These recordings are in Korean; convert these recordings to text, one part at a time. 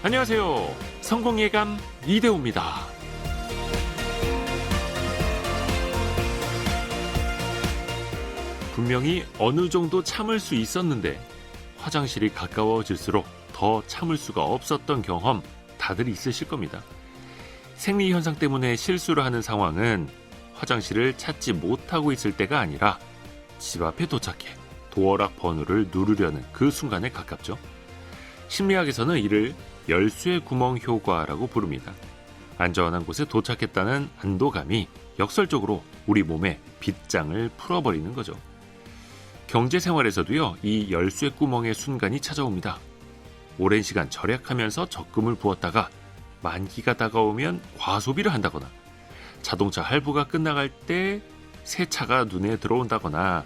안녕하세요. 성공예감 이대호입니다. 분명히 어느 정도 참을 수 있었는데 화장실이 가까워질수록 더 참을 수가 없었던 경험 다들 있으실 겁니다. 생리현상 때문에 실수를 하는 상황은 화장실을 찾지 못하고 있을 때가 아니라 집 앞에 도착해 도어락 번호를 누르려는 그 순간에 가깝죠. 심리학에서는 이를 열쇠 구멍 효과라고 부릅니다. 안전한 곳에 도착했다는 안도감이 역설적으로 우리 몸의 빗장을 풀어버리는 거죠. 경제생활에서도요, 이 열쇠 구멍의 순간이 찾아옵니다. 오랜 시간 절약하면서 적금을 부었다가 만기가 다가오면 과소비를 한다거나 자동차 할부가 끝나갈 때 새 차가 눈에 들어온다거나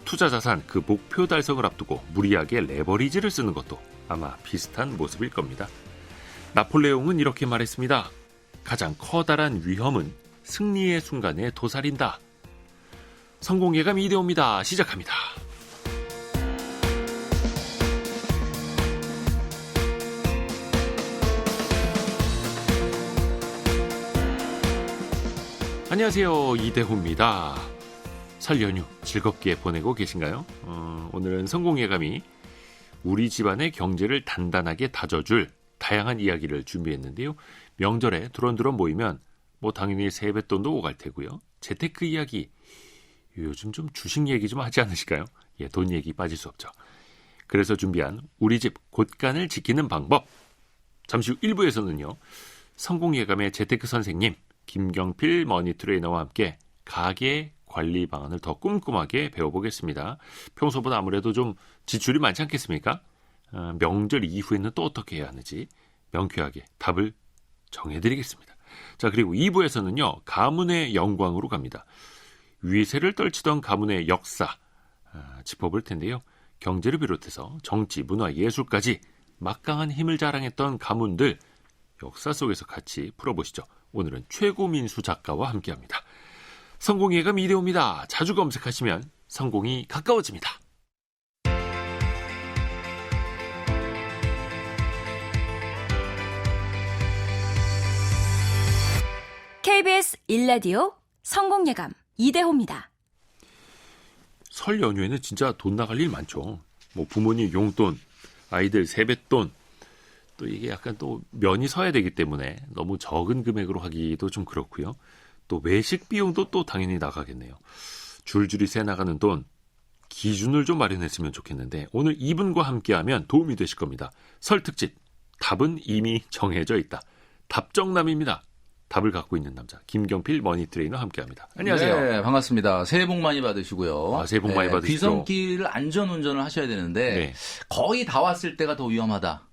투자 자산 그 목표 달성을 앞두고 무리하게 레버리지를 쓰는 것도 아마 비슷한 모습일 겁니다. 나폴레옹은 이렇게 말했습니다. 가장 커다란 위험은 승리의 순간에 도사린다. 성공예감 이대호입니다. 시작합니다. 안녕하세요. 이대호입니다. 설 연휴 즐겁게 보내고 계신가요? 오늘은 성공예감이 우리 집안의 경제를 단단하게 다져줄 다양한 이야기를 준비했는데요. 명절에 두런두런 모이면 당연히 세뱃돈도 오갈 테고요. 재테크 이야기, 요즘 좀 주식 얘기 좀 하지 않으실까요? 돈 얘기 빠질 수 없죠. 그래서 준비한 우리 집 곳간을 지키는 방법. 잠시 후 1부에서는요. 성공예감의 재테크 선생님 김경필 머니트레이너와 함께 가계 관리 방안을 더 꼼꼼하게 배워보겠습니다. 평소보다 아무래도 좀 지출이 많지 않겠습니까? 명절 이후에는 또 어떻게 해야 하는지 명쾌하게 답을 정해드리겠습니다. 자, 그리고 2부에서는요. 가문의 영광으로 갑니다. 위세를 떨치던 가문의 역사 짚어볼 텐데요. 경제를 비롯해서 정치, 문화, 예술까지 막강한 힘을 자랑했던 가문들 역사 속에서 같이 풀어보시죠. 오늘은 최고민수 작가와 함께합니다. 성공예감 이대호입니다. 자주 검색하시면 성공이 가까워집니다. KBS 1라디오 성공예감 이대호입니다. 설 연휴에는 진짜 돈 나갈 일 많죠. 부모님 용돈, 아이들 세뱃돈, 또 이게 약간 또 면이 서야 되기 때문에 너무 적은 금액으로 하기도 좀 그렇고요. 또 외식 비용도 또 당연히 나가겠네요. 줄줄이 새 나가는 돈, 기준을 좀 마련했으면 좋겠는데 오늘 이분과 함께하면 도움이 되실 겁니다. 설 특집, 답은 이미 정해져 있다. 답정남입니다. 답을 갖고 있는 남자 김경필 머니트레이너와 함께합니다. 안녕하세요. 네, 반갑습니다. 새해 복 많이 받으시고요. 새해 복 많이 받으시죠. 귀성길을 안전운전을 하셔야 되는데 거의 다 왔을 때가 더 위험하다.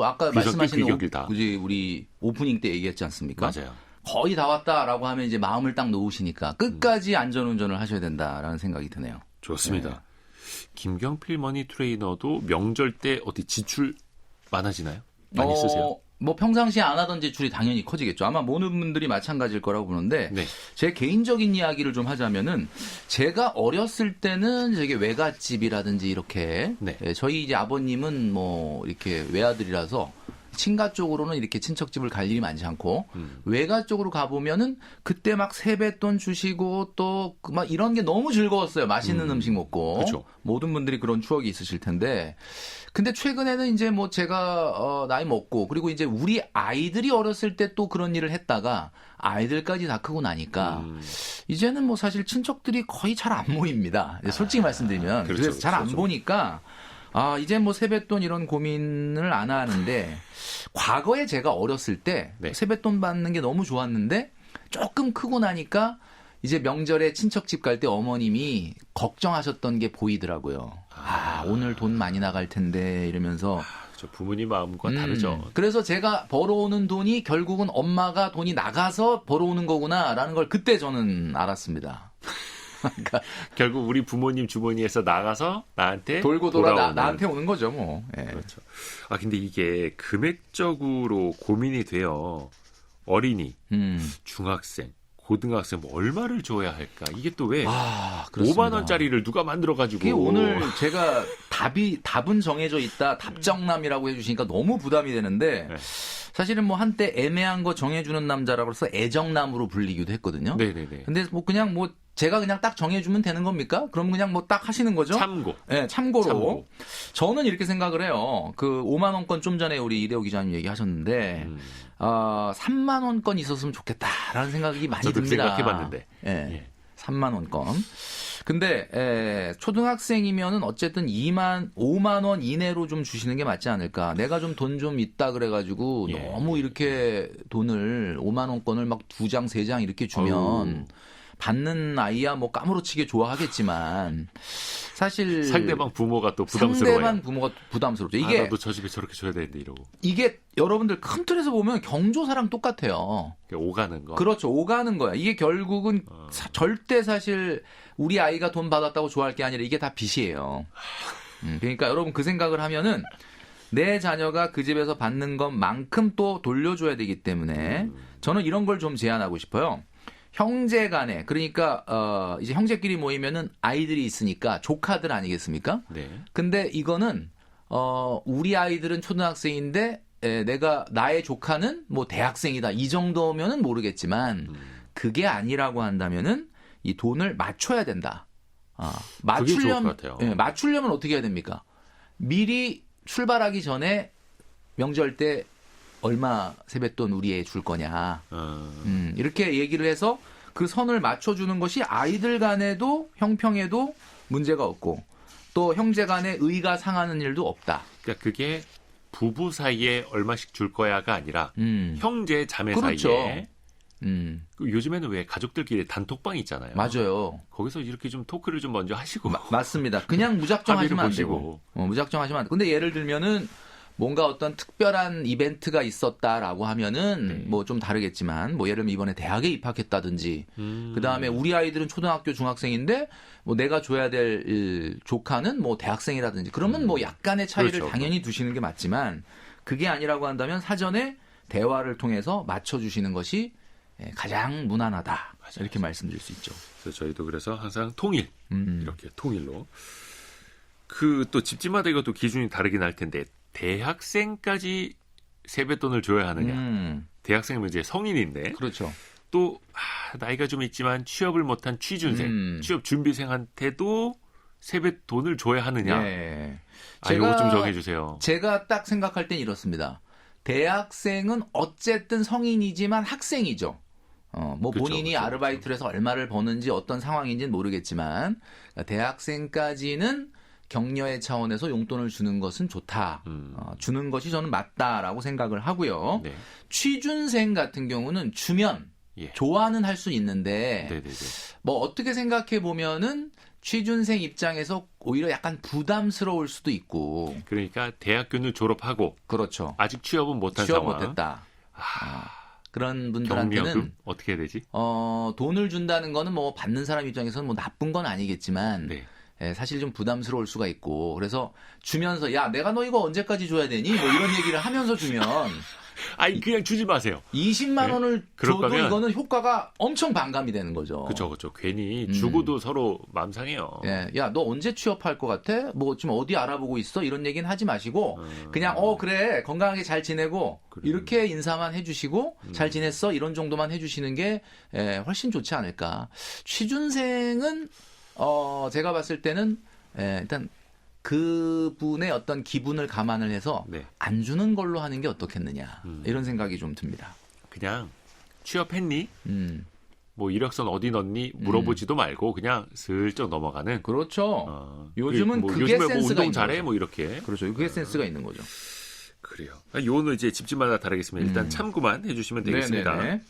아까 말씀하신 우리 오프닝 때 얘기했지 않습니까? 맞아요. 거의 다 왔다라고 하면 이제 마음을 딱 놓으시니까 끝까지 안전운전을 하셔야 된다라는 생각이 드네요. 좋습니다. 네. 김경필 머니트레이너도 명절 때 어디 지출 많아지나요? 많이 쓰세요? 평상시에 안 하던 지출이 당연히 커지겠죠. 아마 모든 분들이 마찬가지일 거라고 보는데 제 개인적인 이야기를 좀 하자면은 제가 어렸을 때는 되게 외갓집이라든지 이렇게 저희 이제 아버님은 이렇게 외아들이라서 친가 쪽으로는 이렇게 친척집을 갈 일이 많지 않고 외가 쪽으로 가보면은 그때 막 세뱃돈 주시고 또 막 이런 게 너무 즐거웠어요. 맛있는 음식 먹고. 그렇죠. 모든 분들이 그런 추억이 있으실 텐데 근데 최근에는 이제 제가 나이 먹고 그리고 이제 우리 아이들이 어렸을 때 또 그런 일을 했다가 아이들까지 다 크고 나니까 이제는 사실 친척들이 거의 잘 안 모입니다. 솔직히 말씀드리면 그렇죠, 그래서 잘 안 보니까 이제 세뱃돈 이런 고민을 안 하는데 과거에 제가 어렸을 때 세뱃돈 받는 게 너무 좋았는데 조금 크고 나니까 이제 명절에 친척집 갈 때 어머님이 걱정하셨던 게 보이더라고요. 오늘 돈 많이 나갈 텐데 이러면서 저 부모님 마음과 다르죠. 그래서 제가 벌어오는 돈이 결국은 엄마가 돈이 나가서 벌어오는 거구나라는 걸 그때 저는 알았습니다. 그러니까 결국 우리 부모님 주머니에서 나가서 나한테 돌고 돌아 나한테 오는 거죠, 그렇죠. 근데 이게 금액적으로 고민이 돼요. 어린이, 중학생, 고등학생 뭐 얼마를 줘야 할까? 이게 또 왜 5만 원짜리를 누가 만들어가지고. 그게 오늘 제가 답은 정해져 있다. 답정남이라고 해주시니까 너무 부담이 되는데 네. 사실은 뭐 한때 애매한 거 정해주는 남자라고 해서 애정남으로 불리기도 했거든요. 네네네. 근데 뭐 그냥 뭐 제가 그냥 딱 정해주면 되는 겁니까? 그럼 그냥 뭐 딱 하시는 거죠? 참고. 네, 참고로. 저는 이렇게 생각을 해요. 그 5만 원권 좀 전에 우리 이대호 기자님 얘기하셨는데 3만 원권 있었으면 좋겠다라는 생각이 많이 저도 듭니다. 생각해봤는데. 네, 예. 3만 원권. 근데 초등학생이면은 어쨌든 5만 원 이내로 좀 주시는 게 맞지 않을까. 내가 좀 돈 좀 있다 그래가지고 너무 이렇게 돈을 5만 원권을 막 2장, 3장 이렇게 주면 받는 아이야 뭐 까무러치게 좋아하겠지만 사실 상대방 부모가 또 부담스러워요. 상대방 부모가 부담스럽죠. 이게 나도 저 집에 저렇게 줘야 되는데 이러고. 이게 여러분들 큰 틀에서 보면 경조사랑 똑같아요. 오가는 거. 그렇죠. 오가는 거야. 이게 결국은 절대 사실 우리 아이가 돈 받았다고 좋아할 게 아니라 이게 다 빚이에요. 그러니까 여러분 그 생각을 하면은 내 자녀가 그 집에서 받는 것만큼 또 돌려줘야 되기 때문에 저는 이런 걸 좀 제안하고 싶어요. 형제간에 그러니까 이제 형제끼리 모이면은 아이들이 있으니까 조카들 아니겠습니까? 네. 근데 이거는 우리 아이들은 초등학생인데 나의 조카는 뭐 대학생이다 이 정도면은 모르겠지만 그게 아니라고 한다면은 이 돈을 맞춰야 된다. 맞추려면 맞추려면 어떻게 해야 됩니까? 미리 출발하기 전에 명절 때 얼마 세뱃돈 우리 애 줄 거냐. 이렇게 얘기를 해서 그 선을 맞춰주는 것이 아이들 간에도 형평에도 문제가 없고 또 형제 간에 의가 상하는 일도 없다. 그러니까 그게 부부 사이에 얼마씩 줄 거야가 아니라 형제 자매 그렇죠. 사이에 요즘에는 왜 가족들끼리 단톡방 있잖아요. 맞아요. 거기서 이렇게 좀 토크를 좀 먼저 하시고. 맞습니다. 그냥 무작정 하시면 안 되고. 무작정 하시면 안 되고. 근데 예를 들면은 뭔가 어떤 특별한 이벤트가 있었다라고 하면은 뭐 좀 다르겠지만 뭐 예를 들면 이번에 대학에 입학했다든지 그다음에 우리 아이들은 초등학교 중학생인데 뭐 내가 줘야 될 조카는 뭐 대학생이라든지 그러면 뭐 약간의 차이를 그렇죠. 당연히 두시는 게 맞지만 그게 아니라고 한다면 사전에 대화를 통해서 맞춰주시는 것이 가장 무난하다. 맞아요. 이렇게 말씀드릴 수 있죠. 그래서 저희도 그래서 항상 통일 이렇게 통일로 그 또 집집마다 이것도 기준이 다르긴 할 텐데 대학생까지 세뱃돈을 줘야 하느냐. 대학생은 이제 성인인데. 그렇죠. 또 나이가 좀 있지만 취업을 못한 취준생, 취업 준비생한테도 세뱃돈을 줘야 하느냐. 네. 이거 좀 정해주세요. 제가 딱 생각할 땐 이렇습니다. 대학생은 어쨌든 성인이지만 학생이죠. 뭐 본인이 아르바이트를 해서 얼마를 버는지 어떤 상황인지는 모르겠지만 대학생까지는 격려의 차원에서 용돈을 주는 것은 좋다. 주는 것이 저는 맞다라고 생각을 하고요. 네. 취준생 같은 경우는 주면 좋아는 할 수 있는데 뭐 어떻게 생각해 보면은 취준생 입장에서 오히려 약간 부담스러울 수도 있고. 그러니까 대학교는 졸업하고 그렇죠. 아직 취업은 못한 취업 상황. 못했다. 그런 분들한테는 경력금 어떻게 해야 되지? 돈을 준다는 거는 뭐 받는 사람 입장에서는 뭐 나쁜 건 아니겠지만 사실 좀 부담스러울 수가 있고 그래서 주면서 야 내가 너 이거 언제까지 줘야 되니? 뭐 이런 얘기를 하면서 주면 그냥 주지 마세요. 20만 원을 줘도 거면, 이거는 효과가 엄청 반감이 되는 거죠. 그렇죠. 괜히 주고도 서로 마음 상해요. 야 너 언제 취업할 것 같아? 뭐 지금 어디 알아보고 있어? 이런 얘기는 하지 마시고 그냥 그래 건강하게 잘 지내고 이렇게 인사만 해주시고 잘 지냈어? 이런 정도만 해주시는 게 훨씬 좋지 않을까. 취준생은 제가 봤을 때는 일단 그분의 어떤 기분을 감안을 해서 안 주는 걸로 하는 게 어떻겠느냐 이런 생각이 좀 듭니다. 그냥 취업했니? 뭐 이력서 어디 넣니? 물어보지도 말고 그냥 슬쩍 넘어가는. 그렇죠. 요즘은 뭐 그게 요즘에 센스가 뭐 운동 있는 잘해? 거죠. 뭐 이렇게. 그렇죠. 그게 센스가 있는 거죠. 그래요. 요거는 이제 집집마다 다르겠습니다. 일단 참고만 해주시면 되겠습니다. 네네네.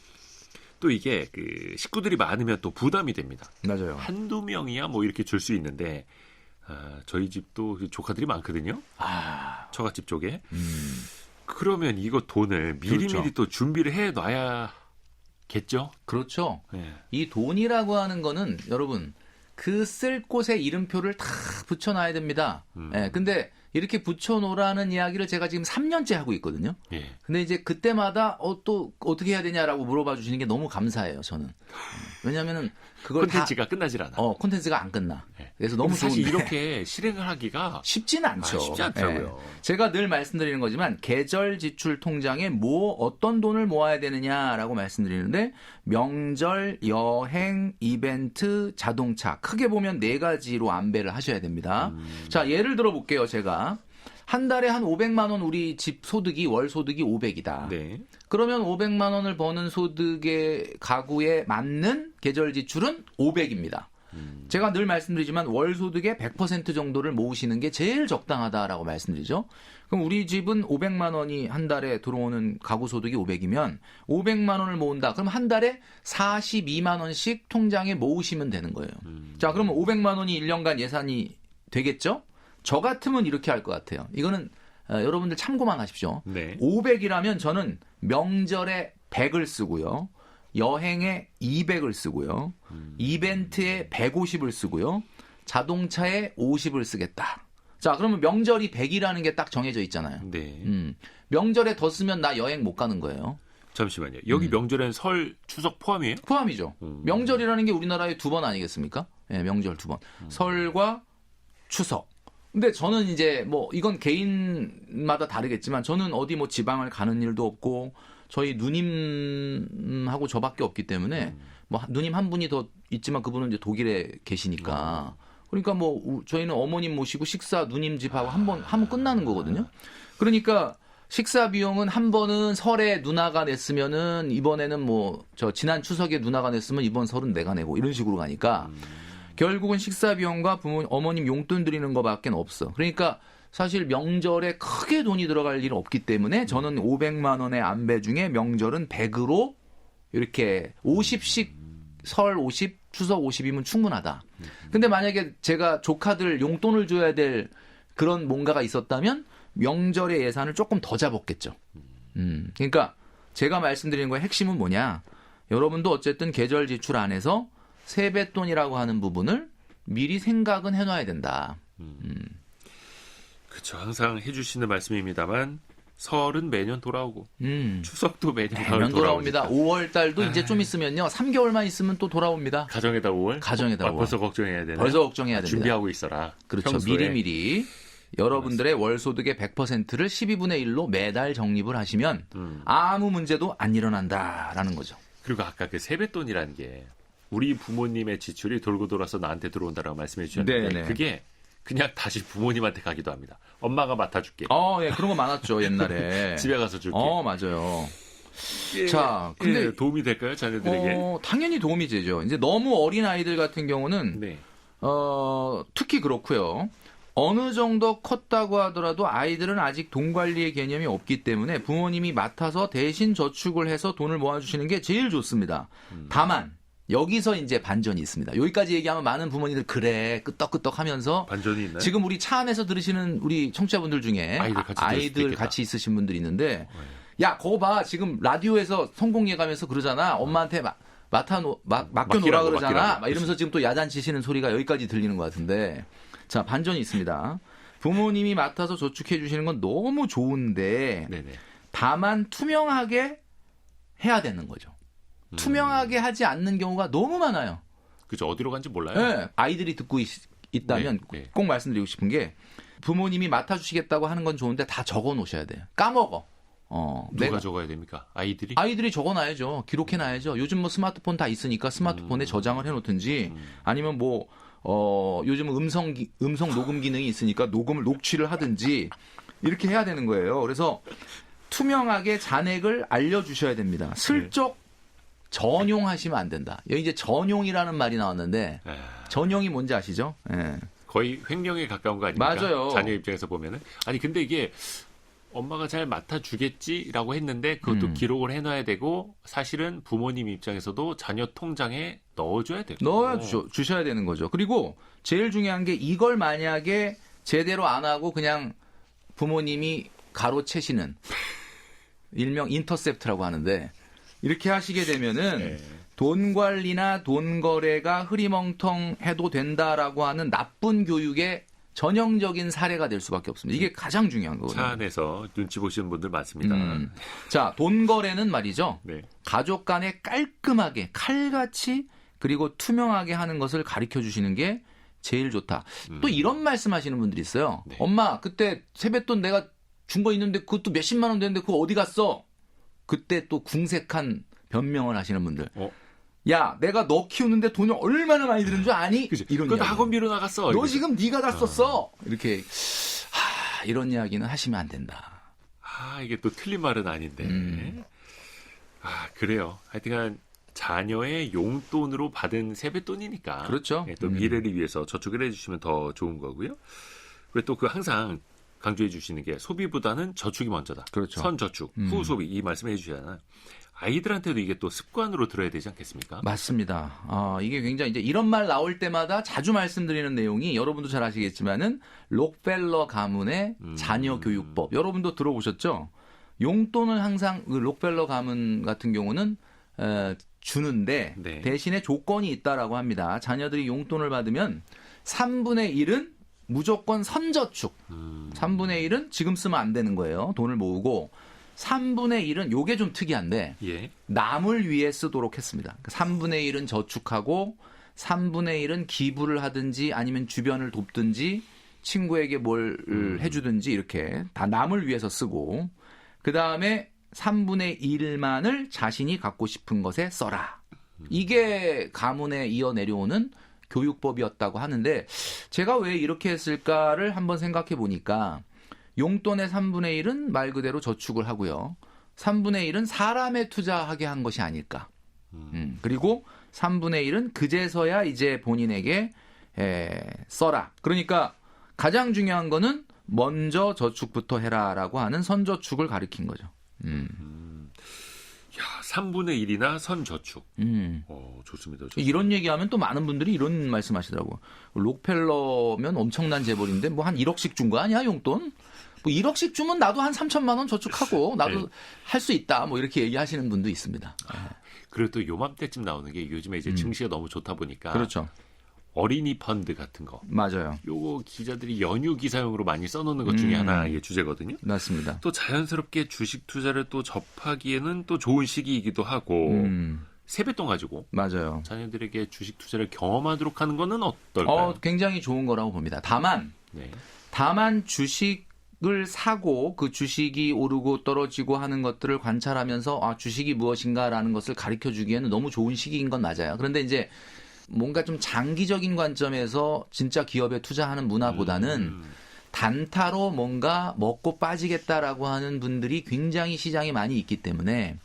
또 이게 그 식구들이 많으면 또 부담이 됩니다. 맞아요. 한두 명이야 뭐 이렇게 줄 수 있는데 저희 집도 조카들이 많거든요. 처갓집 쪽에. 그러면 이거 돈을 미리미리 그렇죠. 또 준비를 해놔야겠죠? 그렇죠. 이 돈이라고 하는 거는 여러분 그 쓸 곳에 이름표를 다 붙여놔야 됩니다. 근데 이렇게 붙여놓으라는 이야기를 제가 지금 3년째 하고 있거든요. 예. 근데 이제 그때마다 또 어떻게 해야 되냐라고 물어봐 주시는 게 너무 감사해요, 저는. 왜냐면은 그걸 콘텐츠가 끝나질 않아. 콘텐츠가 안 끝나. 예. 그래서 너무 사실 좋은데. 이렇게 실행을 하기가 쉽지는 않죠. 쉽지 않더라고요. 예. 제가 늘 말씀드리는 거지만 계절 지출 통장에 어떤 돈을 모아야 되느냐라고 말씀드리는데 명절, 여행, 이벤트, 자동차 크게 보면 4가지로 안배를 하셔야 됩니다. 자, 예를 들어 볼게요, 제가. 한 달에 한 500만 원 우리 집 소득이 월 소득이 500이다. 네. 그러면 500만 원을 버는 소득의 가구에 맞는 계절 지출은 500입니다. 제가 늘 말씀드리지만 월 소득의 100% 정도를 모으시는 게 제일 적당하다라고 말씀드리죠. 그럼 우리 집은 500만 원이 한 달에 들어오는 가구 소득이 500이면 500만 원을 모은다. 그럼 한 달에 42만 원씩 통장에 모으시면 되는 거예요. 자, 그러면 500만 원이 1년간 예산이 되겠죠? 저 같으면 이렇게 할 것 같아요. 이거는 여러분들 참고만 하십시오. 네. 500이라면 저는 명절에 100을 쓰고요. 여행에 200을 쓰고요. 이벤트에 150을 쓰고요. 자동차에 50을 쓰겠다. 자, 그러면 명절이 100이라는 게 딱 정해져 있잖아요. 네. 명절에 더 쓰면 나 여행 못 가는 거예요. 잠시만요. 여기 명절엔 설, 추석 포함이에요? 포함이죠. 명절이라는 게 우리나라에 2번 아니겠습니까? 네, 명절 2번. 설과 추석. 근데 저는 이제 뭐 이건 개인마다 다르겠지만 저는 어디 뭐 지방을 가는 일도 없고 저희 누님하고 저밖에 없기 때문에 뭐 누님 한 분이 더 있지만 그분은 이제 독일에 계시니까 그러니까 뭐 저희는 어머님 모시고 식사 누님 집하고 한 번 하면 끝나는 거거든요. 그러니까 식사 비용은 한 번은 설에 누나가 냈으면은 이번에는 뭐 저 지난 추석에 누나가 냈으면 이번 설은 내가 내고 이런 식으로 가니까 결국은 식사 비용과 어머님 용돈 드리는 거밖에 없어. 그러니까 사실 명절에 크게 돈이 들어갈 일은 없기 때문에 저는 500만 원의 안배 중에 명절은 100으로 이렇게 50씩 설 50, 추석 50이면 충분하다. 근데 만약에 제가 조카들 용돈을 줘야 될 그런 뭔가가 있었다면 명절의 예산을 조금 더 잡았겠죠. 그러니까 제가 말씀드리는 거의 핵심은 뭐냐. 여러분도 어쨌든 계절 지출 안에서 세뱃돈이라고 하는 부분을 미리 생각은 해놔야 된다. 그렇죠. 항상 해주시는 말씀입니다만 설은 매년 돌아오고 추석도 매년 돌아옵니다. 5월 달도 이제 좀 있으면요. 3개월만 있으면 또 돌아옵니다. 가정에다 5월? 가정에다 5월. 벌써 걱정해야 되네. 벌써 걱정해야 됩니다. 준비하고 있어라. 그렇죠. 평소에. 미리미리 여러분들의 월 소득의 100%를 12분의 1로 매달 적립을 하시면 아무 문제도 안 일어난다라는 거죠. 그리고 아까 그 세뱃돈이라는 게 우리 부모님의 지출이 돌고 돌아서 나한테 들어온다라고 말씀해 주셨는데 네네. 그게 그냥 다시 부모님한테 가기도 합니다. 엄마가 맡아줄게. 예, 그런 거 많았죠, 옛날에. 집에 가서 줄게. 맞아요. 예, 자, 근데 예, 도움이 될까요, 자녀들에게? 당연히 도움이 되죠. 이제 너무 어린 아이들 같은 경우는 네. 특히 그렇고요. 어느 정도 컸다고 하더라도 아이들은 아직 돈 관리의 개념이 없기 때문에 부모님이 맡아서 대신 저축을 해서 돈을 모아주시는 게 제일 좋습니다. 다만 여기서 이제 반전이 있습니다. 여기까지 얘기하면 많은 부모님들 그래 끄떡끄떡 하면서 반전이 있나요? 지금 우리 차 안에서 들으시는 우리 청취자분들 중에 아이들 같이 있으신 분들이 있는데 야 그거 봐 지금 라디오에서 성공예감에서 그러잖아 엄마한테 맡겨놓으라 그러잖아 막 이러면서 지금 또 야단치시는 소리가 여기까지 들리는 것 같은데 자 반전이 있습니다. 부모님이 맡아서 저축해 주시는 건 너무 좋은데 네네. 다만 투명하게 해야 되는 거죠. 투명하게 하지 않는 경우가 너무 많아요. 그죠. 어디로 간지 몰라요. 네, 아이들이 듣고 있다면 네. 꼭 말씀드리고 싶은 게 부모님이 맡아주시겠다고 하는 건 좋은데 다 적어 놓으셔야 돼요. 까먹어. 누가 적어야 됩니까? 아이들이? 아이들이 적어놔야죠. 기록해놔야죠. 요즘 뭐 스마트폰 다 있으니까 스마트폰에 저장을 해놓든지 아니면 뭐 요즘 음성 녹음 기능이 있으니까 녹취를 하든지 이렇게 해야 되는 거예요. 그래서 투명하게 잔액을 알려주셔야 됩니다. 슬쩍 전용하시면 안 된다. 여기 이제 전용이라는 말이 나왔는데 전용이 뭔지 아시죠? 네. 거의 횡령에 가까운 거 아닙니까? 맞아요. 자녀 입장에서 보면은 아니 근데 이게 엄마가 잘 맡아주겠지라고 했는데 그것도 기록을 해놔야 되고 사실은 부모님 입장에서도 자녀 통장에 넣어줘야 돼요. 주셔야 되는 거죠. 그리고 제일 중요한 게 이걸 만약에 제대로 안 하고 그냥 부모님이 가로채시는 일명 인터셉트라고 하는데 이렇게 하시게 되면은 돈 관리나 돈 거래가 흐리멍텅 해도 된다라고 하는 나쁜 교육에 전형적인 사례가 될 수밖에 없습니다. 이게 가장 중요한 거거든요. 차 안에서 눈치 보시는 분들 많습니다. 자, 돈 거래는 말이죠. 네. 가족 간에 깔끔하게 칼같이 그리고 투명하게 하는 것을 가르쳐 주시는 게 제일 좋다. 또 이런 말씀하시는 분들이 있어요. 네. 엄마, 그때 세뱃돈 내가 준 거 있는데 그것도 몇십만 원 되는데 그거 어디 갔어? 그때 또 궁색한 변명을 하시는 분들. 야, 내가 너 키우는데 돈이 얼마나 많이 드는 줄 아니? 그치? 이런 그것도 이야기. 학원비로 나갔어. 너 이러면서. 지금 네가 다 썼어. 이렇게 이런 이야기는 하시면 안 된다. 이게 또 틀린 말은 아닌데. 그래요. 하여튼간 자녀의 용돈으로 받은 세뱃돈이니까. 그렇죠. 또 미래를 위해서 저축을 해주시면 더 좋은 거고요. 그리고 또 그 항상 강조해 주시는 게 소비보다는 저축이 먼저다. 그렇죠. 선저축, 후소비 이 말씀을 해주시잖아요. 아이들한테도 이게 또 습관으로 들어야 되지 않겠습니까? 맞습니다. 이게 굉장히 이제 이런 말 나올 때마다 자주 말씀드리는 내용이 여러분도 잘 아시겠지만은 록펠러 가문의 자녀 교육법. 여러분도 들어보셨죠? 용돈을 항상 그 록펠러 가문 같은 경우는 주는데 네. 대신에 조건이 있다라고 합니다. 자녀들이 용돈을 받으면 3분의 1은 무조건 선저축. 3분의 1은 지금 쓰면 안 되는 거예요. 돈을 모으고 3분의 1은 요게 좀 특이한데 예. 남을 위해 쓰도록 했습니다. 3분의 1은 저축하고 3분의 1은 기부를 하든지 아니면 주변을 돕든지 친구에게 뭘 해주든지 이렇게 다 남을 위해서 쓰고 그다음에 3분의 1만을 자신이 갖고 싶은 것에 써라. 이게 가문에 이어 내려오는 교육법이었다고 하는데 제가 왜 이렇게 했을까를 한번 생각해 보니까 용돈의 3분의 1은 말 그대로 저축을 하고요. 3분의 1은 사람에 투자하게 한 것이 아닐까. 그리고 3분의 1은 그제서야 이제 본인에게 써라. 그러니까 가장 중요한 거는 먼저 저축부터 해라라고 하는 선저축을 가리킨 거죠. 야, 3분의 1이나 선저축. 좋습니다. 이런 얘기하면 또 많은 분들이 이런 말씀하시더라고요. 록펠러면 엄청난 재벌인데 뭐 한 1억씩 준 거 아니야 용돈? 뭐 1억씩 주면 나도 한 3천만 원 저축하고 나도 네. 할 수 있다. 뭐 이렇게 얘기하시는 분도 있습니다. 그리고 또 요맘때쯤 나오는 게 요즘에 이제 증시가 너무 좋다 보니까 그렇죠. 어린이 펀드 같은 거. 맞아요. 요거 기자들이 연휴 기사용으로 많이 써놓는 것 중에 하나의 주제거든요. 맞습니다. 또 자연스럽게 주식 투자를 또 접하기에는 또 좋은 시기이기도 하고 세뱃돈 가지고 맞아요. 자녀들에게 주식 투자를 경험하도록 하는 거는 어떨까요? 굉장히 좋은 거라고 봅니다. 다만 주식을 사고 그 주식이 오르고 떨어지고 하는 것들을 관찰하면서 주식이 무엇인가라는 것을 가르쳐 주기에는 너무 좋은 시기인 건 맞아요. 그런데 이제 뭔가 좀 장기적인 관점에서 진짜 기업에 투자하는 문화보다는 단타로 뭔가 먹고 빠지겠다라고 하는 분들이 굉장히 시장에 많이 있기 때문에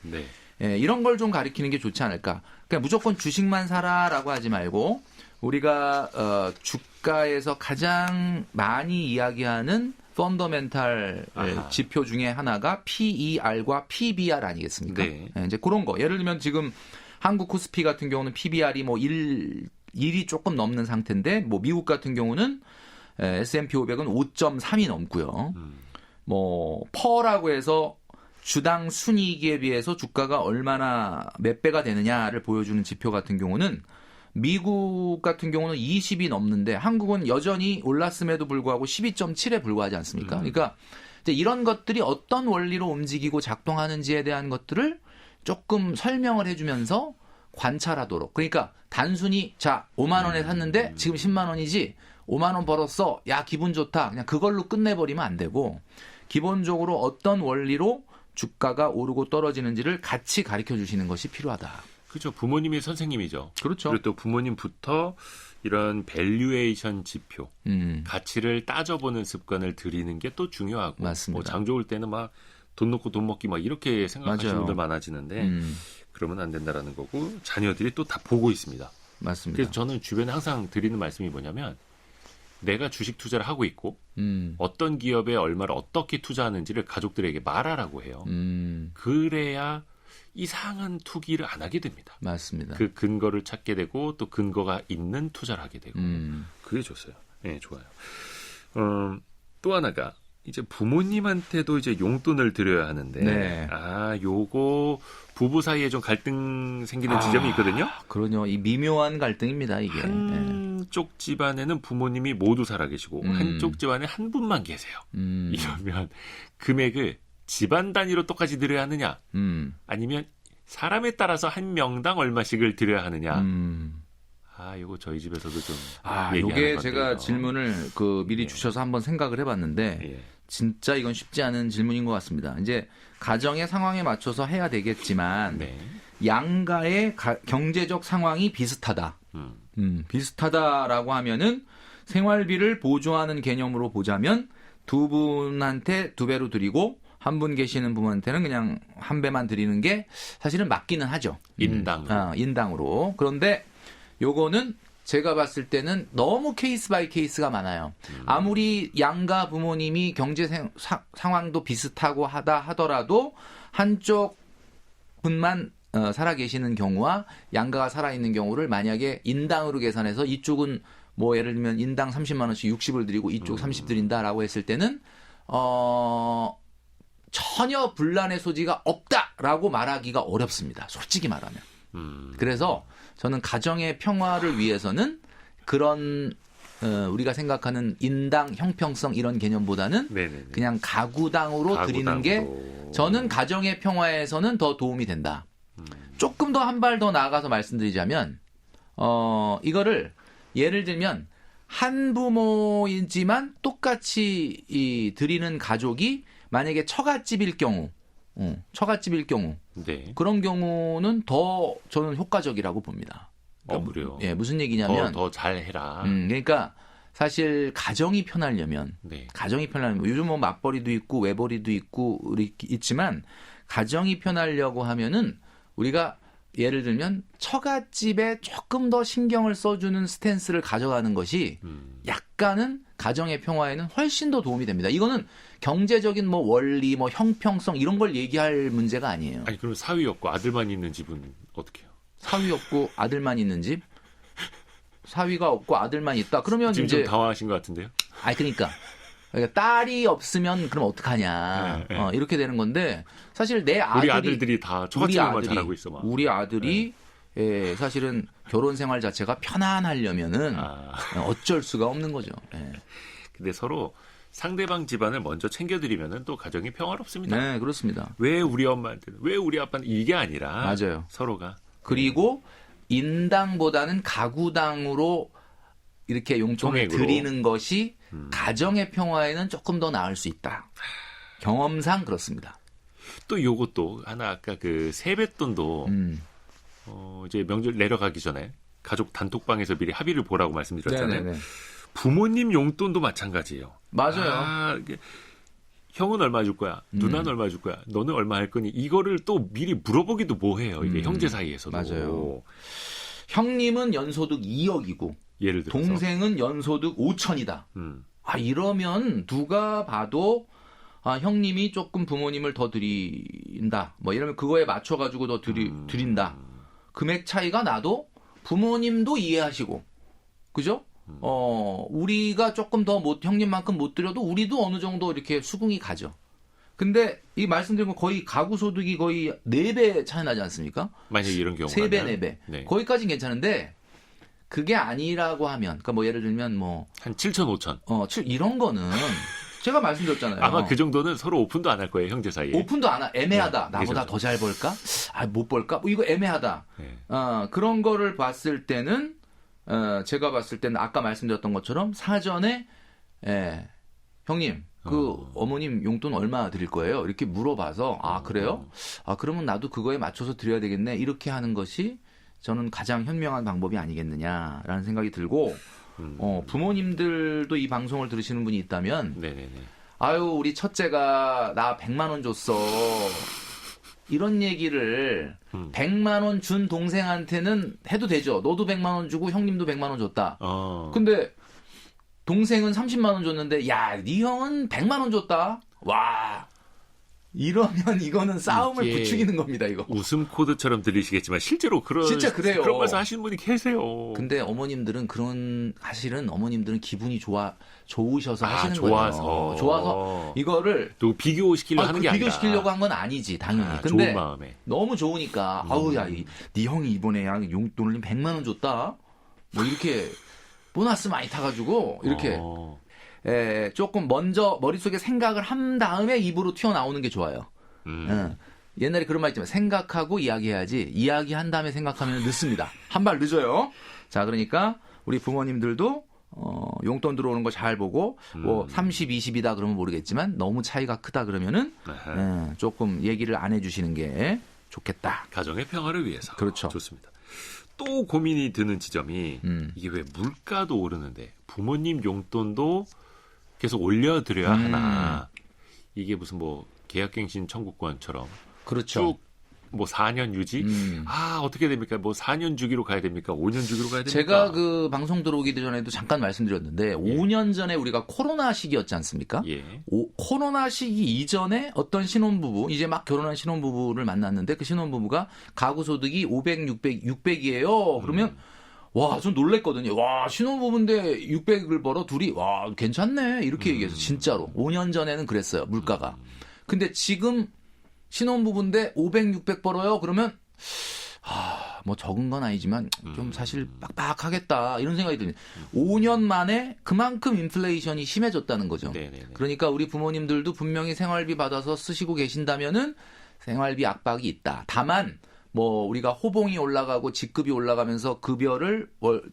이런 걸 좀 가리키는 게 좋지 않을까. 그러니까 무조건 주식만 사라라고 하지 말고 우리가 주가에서 가장 많이 이야기하는 펀더멘탈 지표 중에 하나가 PER과 PBR 아니겠습니까? 네. 이제 그런 거. 예를 들면 지금 한국 코스피 같은 경우는 PBR이 뭐 1이 조금 넘는 상태인데 뭐 미국 같은 경우는 S&P 500은 5.3이 넘고요. 뭐 퍼라고 해서 주당 순이익에 비해서 주가가 얼마나 몇 배가 되느냐를 보여주는 지표 같은 경우는 미국 같은 경우는 20이 넘는데 한국은 여전히 올랐음에도 불구하고 12.7에 불과하지 않습니까? 그러니까 이제 이런 것들이 어떤 원리로 움직이고 작동하는지에 대한 것들을 조금 설명을 해주면서 관찰하도록. 그러니까 단순히 5만 원에 샀는데 지금 10만 원이지 5만 원 벌었어. 야 기분 좋다. 그냥 그걸로 끝내버리면 안 되고 기본적으로 어떤 원리로 주가가 오르고 떨어지는지를 같이 가르쳐 주시는 것이 필요하다. 그렇죠. 부모님이 선생님이죠. 그렇죠. 그리고 또 부모님부터 이런 밸류에이션 지표, 가치를 따져보는 습관을 들이는 게 또 중요하고 맞습니다. 뭐 장 좋을 때는 막 돈 놓고 돈 먹기 막 이렇게 생각하시는 맞아요. 분들 많아지는데 그러면 안 된다라는 거고 자녀들이 또 다 보고 있습니다. 맞습니다. 그래서 저는 주변에 항상 드리는 말씀이 뭐냐면 내가 주식 투자를 하고 있고 어떤 기업에 얼마를 어떻게 투자하는지를 가족들에게 말하라고 해요. 그래야 이상한 투기를 안 하게 됩니다. 맞습니다. 그 근거를 찾게 되고 또 근거가 있는 투자를 하게 되고 그게 좋어요. 네, 좋아요. 또 하나가 이제 부모님한테도 이제 용돈을 드려야 하는데 요거 부부 사이에 좀 갈등 생기는 지점이 있거든요. 그러요. 이 미묘한 갈등입니다, 이게. 한 한쪽 집안에는 부모님이 모두 살아계시고 한쪽 집안에 한 분만 계세요. 이러면 금액을 집안 단위로 똑같이 드려야 하느냐 아니면 사람에 따라서 한 명당 얼마씩을 드려야 하느냐. 이거 저희 집에서도 좀 요게 제가 질문을 미리 주셔서 한번 생각을 해봤는데 진짜 이건 쉽지 않은 질문인 것 같습니다. 이제 가정의 상황에 맞춰서 해야 되겠지만 양가의 경제적 상황이 비슷하다. 비슷하다라고 하면은 생활비를 보조하는 개념으로 보자면 두 분한테 2배로 드리고 한 분 계시는 분한테는 그냥 1배만 드리는 게 사실은 맞기는 하죠. 인당으로. 그런데 요거는 제가 봤을 때는 너무 케이스 바이 케이스가 많아요. 아무리 양가 부모님이 경제 상황도 비슷하고 하더라도 한쪽 분만 살아 계시는 경우와 양가가 살아 있는 경우를 만약에 인당으로 계산해서 이쪽은 뭐 예를 들면 인당 30만 원씩 60을 드리고 이쪽 30 드린다라고 했을 때는 전혀 분란의 소지가 없다라고 말하기가 어렵습니다. 솔직히 말하면. 그래서 저는 가정의 평화를 위해서는 그런 우리가 생각하는 인당 형평성 이런 개념보다는 그냥 가구당으로 드리는 게 저는 가정의 평화에서는 더 도움이 된다. 조금 더 한 발 더 나아가서 말씀드리자면 이거를 예를 들면 한부모이지만 똑같이 드리는 가족이 만약에 처갓집일 경우 그런 경우는 더 저는 효과적이라고 봅니다. 그래요? 무슨 얘기냐면 더 잘해라. 그러니까 사실 가정이 편하려면 요즘 뭐 맞벌이도 있고 외벌이도 있고 있지만 가정이 편하려고 하면은 우리가 예를 들면 처갓집에 조금 더 신경을 써주는 스탠스를 가져가는 것이 약간은 가정의 평화에는 훨씬 더 도움이 됩니다. 이거는 경제적인 뭐 원리, 뭐 형평성 이런 걸 얘기할 문제가 아니에요. 아니 그럼 사위 없고 아들만 있는 집은 어떻게 해요? 사위 없고 아들만 있는 집? 사위가 없고 아들만 있다. 그러면 지금 이제 좀 당황하신 것 같은데요? 그러니까 딸이 없으면 그럼 어떡하냐. 이렇게 되는 건데 사실 내 아들이 우리 아들들이 다 처갓집만 잘하고 있어. 우리 아들이 사실은 결혼 생활 자체가 편안하려면은 어쩔 수가 없는 거죠. 근데 서로 상대방 집안을 먼저 챙겨드리면은 또 가정이 평화롭습니다. 네, 그렇습니다. 왜 우리 엄마한테는, 왜 우리 아빠는 이게 아니라 맞아요. 서로가. 그리고 인당보다는 가구당으로 이렇게 용돈을 드리는 것이 가정의 평화에는 조금 더 나을 수 있다. 경험상 그렇습니다. 또 요것도 하나 아까 그 세뱃돈도 이제 명절 내려가기 전에 가족 단톡방에서 미리 합의를 보라고 말씀드렸잖아요. 네네네. 부모님 용돈도 마찬가지예요. 맞아요. 형은 얼마 줄 거야? 누나는 얼마 줄 거야? 너는 얼마 할 거니? 이거를 또 미리 물어보기도 뭐해요. 이게 형제 사이에서도. 맞아요. 형님은 연소득 2억이고 예를 들어서 동생은 연소득 5천이다. 이러면 누가 봐도 형님이 조금 부모님을 더 드린다. 뭐 이러면 그거에 맞춰가지고 더 드린다. 금액 차이가 나도 부모님도 이해하시고, 그죠? 우리가 조금 더 형님만큼 못 드려도 우리도 어느 정도 이렇게 수긍이 가죠. 근데 이 말씀드린 거 거의 가구 소득이 거의 4배 차이 나지 않습니까? 만약에 이런 경우가 3배, 4배. 네. 거기까지는 괜찮은데 그게 아니라고 하면, 그러니까 뭐 예를 들면 뭐 한 7천, 5천. 이런 거는 제가 말씀드렸잖아요. 아마 그 정도는 서로 오픈도 안 할 거예요, 형제 사이에. 오픈도 안 하. 애매하다. 네, 나보다 더 잘 벌까? 못 벌까? 뭐 이거 애매하다. 네. 그런 거를 봤을 때는 제가 봤을 때는 아까 말씀드렸던 것처럼 사전에 형님 어머님 용돈 얼마 드릴 거예요? 이렇게 물어봐서 그래요? 그러면 나도 그거에 맞춰서 드려야 되겠네. 이렇게 하는 것이 저는 가장 현명한 방법이 아니겠느냐라는 생각이 들고 부모님들도 이 방송을 들으시는 분이 있다면 네네네. 우리 첫째가 나 100만 원 줬어. 이런 얘기를 100만 원 준 동생한테는 해도 되죠. 너도 100만 원 주고 형님도 100만 원 줬다. 근데 동생은 30만 원 줬는데 네 형은 100만 원 줬다. 와. 이러면 이거는 싸움을 부추기는 겁니다, 이거. 웃음 코드처럼 들리시겠지만 실제로 진짜 그래요. 그런 말씀 하시는 분이 계세요. 근데 어머님들은 사실은 어머님들은 기분이 좋으셔서 하시는 거예요. 좋아서 이거를 또 비교시키려고 하는 게 아니라. 비교시키려고 한 건 아니지, 당연히. 근데 좋은 마음에. 너무 좋으니까 네 형이 이번에 용돈을 100만 원 줬다. 뭐 이렇게 보너스 많이 타가지고 이렇게 조금 먼저 머릿속에 생각을 한 다음에 입으로 튀어나오는 게 좋아요. 옛날에 그런 말 있지만 생각하고 이야기해야지 이야기한 다음에 생각하면 늦습니다. 한 발 늦어요. 자, 그러니까 우리 부모님들도 용돈 들어오는 거 잘 보고 뭐 30, 20이다 그러면 모르겠지만 너무 차이가 크다 그러면은 조금 얘기를 안 해주시는 게 좋겠다. 가정의 평화를 위해서. 그렇죠. 좋습니다. 또 고민이 드는 지점이 이게 왜 물가도 오르는데 부모님 용돈도 계속 올려드려야 하나. 이게 무슨 뭐 계약갱신 청구권처럼 그렇죠. 쭉 뭐 4년 유지? 어떻게 됩니까? 뭐 4년 주기로 가야 됩니까? 5년 주기로 가야 됩니까? 제가 그 방송 들어오기 전에도 잠깐 말씀드렸는데 5년 전에 우리가 코로나 시기였지 않습니까? 코로나 시기 이전에 어떤 신혼부부, 이제 막 결혼한 신혼부부를 만났는데 그 신혼부부가 가구 소득이 500, 600이에요. 그러면 와, 좀 놀랬거든요. 와, 신혼부부인데 600을 벌어 둘이 와, 괜찮네. 이렇게 얘기해서 진짜로 5년 전에는 그랬어요. 물가가. 근데 지금 신혼부부인데 500, 600 벌어요. 그러면 뭐 적은 건 아니지만 좀 사실 빡빡하겠다 이런 생각이 드네요. 5년 만에 그만큼 인플레이션이 심해졌다는 거죠. 네네네. 그러니까 우리 부모님들도 분명히 생활비 받아서 쓰시고 계신다면은 생활비 압박이 있다. 다만 뭐 우리가 호봉이 올라가고 직급이 올라가면서 급여를